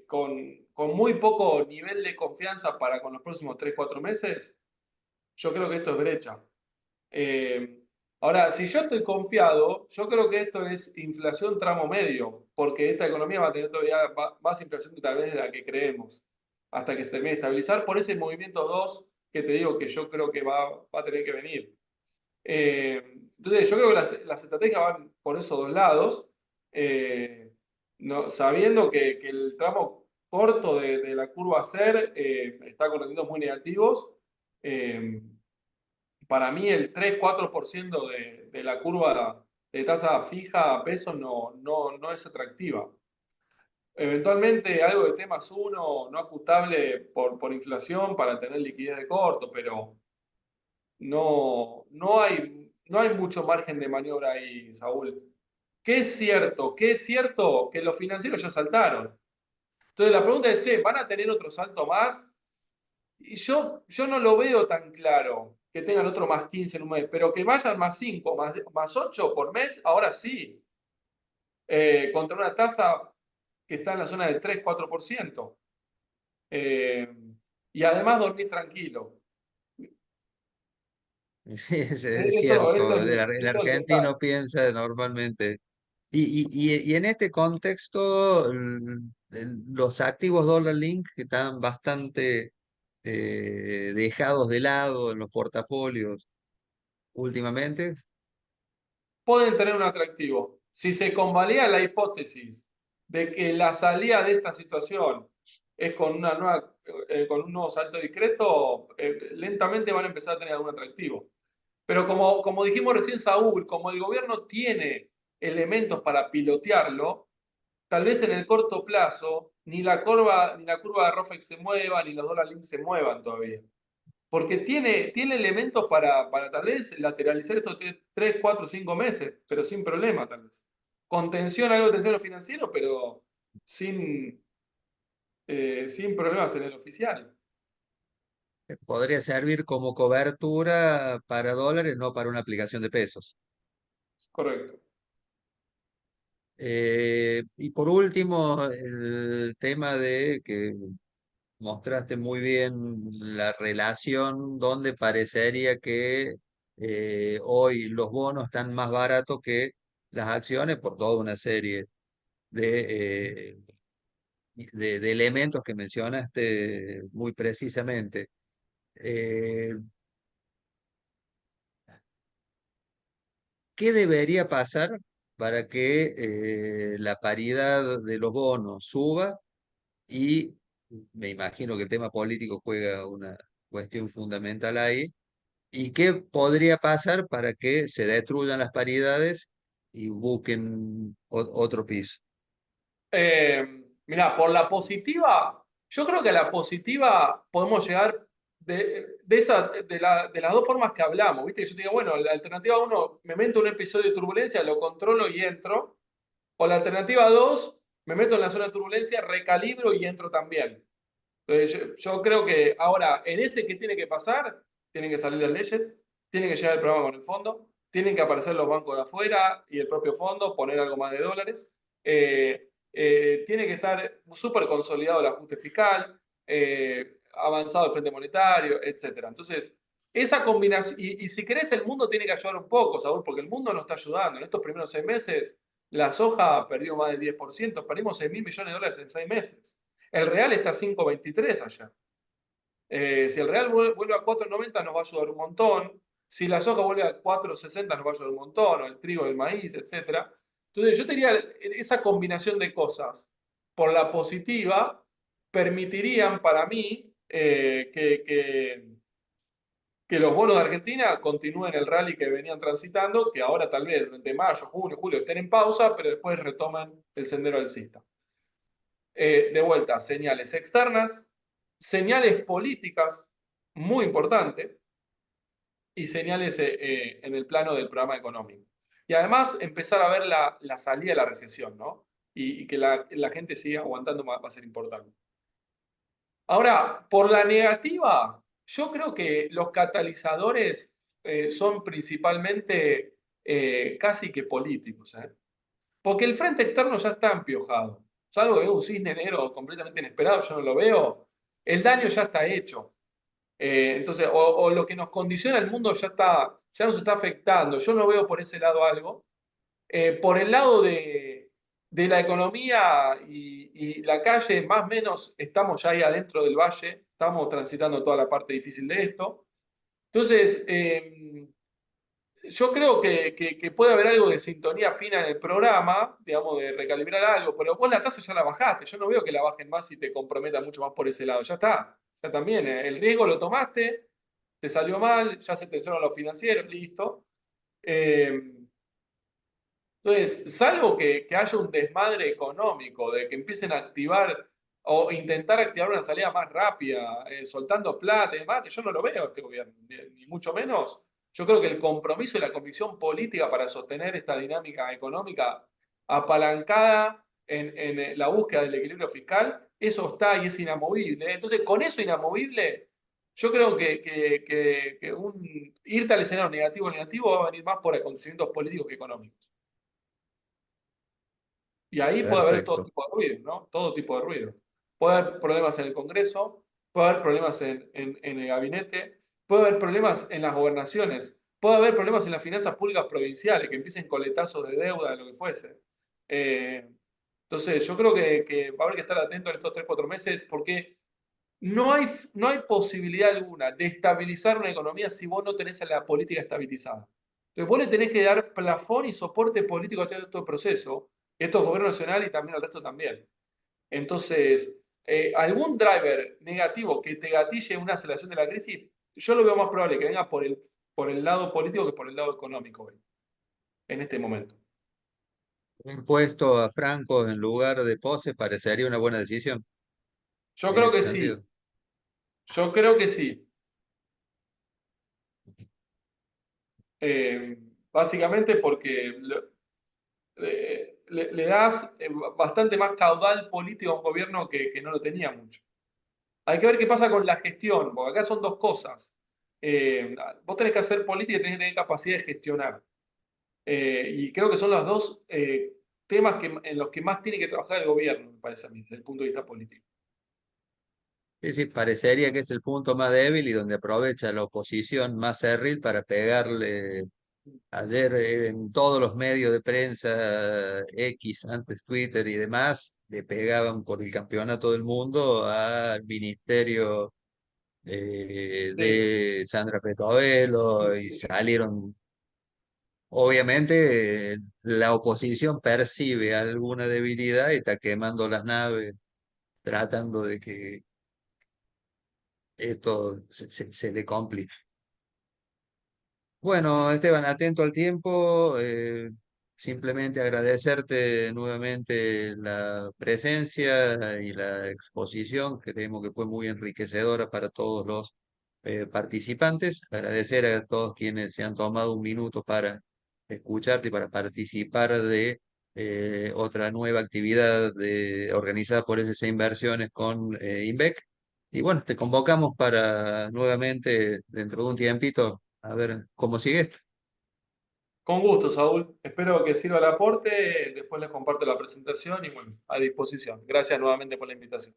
con muy poco nivel de confianza para con los próximos 3 4 meses, yo creo que esto es brecha. Eh, Ahora, si yo estoy confiado, yo creo que esto es inflación tramo medio, porque esta economía va a tener todavía más inflación que tal vez de la que creemos, hasta que se termine de estabilizar por ese movimiento 2 que te digo que yo creo que va a tener que venir. Entonces, yo creo que las estrategias van por esos dos lados, sabiendo que el tramo corto de la curva CER está con rendimientos muy negativos. Eh, para mí el 3 4% de la curva de tasa fija a peso no es atractiva. Eventualmente algo de T más uno no ajustable por inflación para tener liquidez de corto, pero no hay mucho margen de maniobra ahí, Saúl. ¿Qué es cierto? ¿Qué es cierto? Que los financieros ya saltaron. Entonces la pregunta es, che, ¿van a tener otro salto más? Y yo no lo veo tan claro que tengan otro más 15 en un mes, pero que vayan más 5 más 8 por mes, ahora sí, contra una tasa que está en la zona de 3 4%. Eh, y además dormir tranquilo. Sí, es Eso, eso, cierto, es- el eso es letal. argentino piensa normalmente. Y en este contexto, los activos Dollar Link que están bastante dejados de lado en los portafolios últimamente. Pueden tener un atractivo. Si se convalida la hipótesis de que la salida de esta situación es con un nuevo salto discreto, lentamente van a empezar a tener algún atractivo. Pero como dijimos recién, Saúl, como el gobierno tiene elementos para pilotearlo, tal vez en el corto plazo ni la curva de Rofex se mueva, ni los dólar link se muevan todavía. porque tiene elementos para tal vez lateralizar estos 3, 4, 5 meses, pero sin problema tal vez. Contención, algo de tensión en lo financiero, pero sin, sin problemas en el oficial. Podría servir como cobertura para dólares, no para una aplicación de pesos. Correcto. Y por último, el tema de que mostraste muy bien la relación donde parecería que hoy los bonos están más baratos que las acciones por toda una serie de, de elementos que mencionaste muy precisamente. Eh, ¿Qué debería pasar para que la paridad de los bonos suba? Y me imagino que el tema político juega una cuestión fundamental ahí. ¿Y qué podría pasar para que se destruyan las paridades y busquen otro piso? Mirá, por la positiva, yo creo que a la positiva podemos llegar de las dos formas que hablamos, ¿viste? Que yo te digo, bueno, la alternativa uno, me meto en un episodio de turbulencia, lo controlo y entro. O la alternativa 2, me meto en la zona de turbulencia, recalibro y entro también. Entonces, yo creo que ahora, en ese que tiene que pasar, tienen que salir las leyes, tiene que llegar el programa con el fondo, tienen que aparecer los bancos de afuera y el propio fondo, poner algo más de dólares. Tiene que estar súper consolidado el ajuste fiscal, avanzado el frente monetario, etcétera. Entonces, esa combinación, y si querés, el mundo tiene que ayudar un poco, Saúl, porque el mundo no está ayudando. En estos primeros 6 meses, la soja perdió más del 10%, perdimos 6.000 millones de dólares en 6 meses. El real está a 5,23 allá. Si el real vuelve a 4,90 nos va a ayudar un montón. Si la soja vuelve a 4,60 nos va a ayudar un montón, o el trigo, el maíz, etcétera. Entonces yo te diría, esa combinación de cosas por la positiva permitirían para mí que los bonos de Argentina continúen el rally que venían transitando, que ahora tal vez durante mayo, junio, julio estén en pausa, pero después retoman el sendero alcista. De vuelta, señales externas, señales políticas, muy importante, y señales en el plano del programa económico. Y además empezar a ver la salida de la recesión, ¿no? Y que la gente siga aguantando va a ser importante. Ahora, por la negativa, yo creo que los catalizadores son principalmente casi que políticos, ¿eh? Porque el frente externo ya está empiojado. Salvo que veo un cisne negro completamente inesperado, yo no lo veo. El daño ya está hecho. Entonces, o lo que nos condiciona el mundo ya nos está afectando. Yo no veo por ese lado algo. Por el lado de la economía y la calle, más o menos estamos ya ahí adentro del valle, estamos transitando toda la parte difícil de esto. Entonces, yo creo que puede haber algo de sintonía fina en el programa, digamos, de recalibrar algo, pero vos la tasa ya la bajaste. Yo no veo que la bajen más y te comprometan mucho más por ese lado. Ya está, ya también. El riesgo lo tomaste, te salió mal, ya se te hicieron los financieros, listo. Eh, entonces, salvo que haya un desmadre económico, de que empiecen a activar o intentar activar una salida más rápida, soltando plata y demás, que yo no lo veo este gobierno, ni mucho menos. Yo creo que el compromiso y la convicción política para sostener esta dinámica económica apalancada en la búsqueda del equilibrio fiscal, eso está y es inamovible. Entonces, con eso inamovible, yo creo que irte al escenario negativo va a venir más por acontecimientos políticos que económicos. Y ahí puede haber todo Perfecto. tipo de ruido, ¿no? Todo tipo de ruido. Puede haber problemas en el Congreso, puede haber problemas en el gabinete, puede haber problemas en las gobernaciones, puede haber problemas en las finanzas públicas provinciales, que empiecen coletazos de deuda, de lo que fuese. Eh, entonces, yo creo que va a haber que estar atento en estos 3, 4 meses, porque no hay posibilidad alguna de estabilizar una economía si vos no tenés a la política estabilizada. Entonces, vos le tenés que dar plafón y soporte político a todo este proceso, estos gobiernos nacionales y también al resto también. Entonces, algún driver negativo que te gatille una aceleración de la crisis, yo lo veo más probable que venga por el lado político que por el lado económico hoy, en este momento. Un puesto a Franco en lugar de Pose parecería una buena decisión Yo en creo ese que sí, sentido. yo creo que sí. Eh, Básicamente porque le das bastante más caudal político a un gobierno que no lo tenía mucho. Hay que ver qué pasa con la gestión, porque acá son dos cosas. Vos tenés que hacer política y tenés que tener capacidad de gestionar. Y creo que son los dos temas en los que más tiene que trabajar el gobierno, me parece a mí, desde el punto de vista político. Es decir, parecería que es el punto más débil y donde aprovecha la oposición más cerril para pegarle. Ayer en todos los medios de prensa, X, antes Twitter y demás, le pegaban por el campeonato del mundo al ministerio Sí. de Sandra Petovelo y salieron, obviamente, la oposición percibe alguna debilidad y está quemando las naves, tratando de que esto se le complique. Bueno, Esteban, atento al tiempo, simplemente agradecerte nuevamente la presencia y la exposición, que creemos que fue muy enriquecedora para todos los participantes. Agradecer a todos quienes se han tomado un minuto para escucharte y para participar de otra nueva actividad organizada por SC Inversiones con INVEC. Y bueno, te convocamos para nuevamente, dentro de un tiempito, a ver cómo sigue esto. Con gusto, Saúl. Espero que sirva el aporte. Después les comparto la presentación y bueno, a disposición. Gracias nuevamente por la invitación.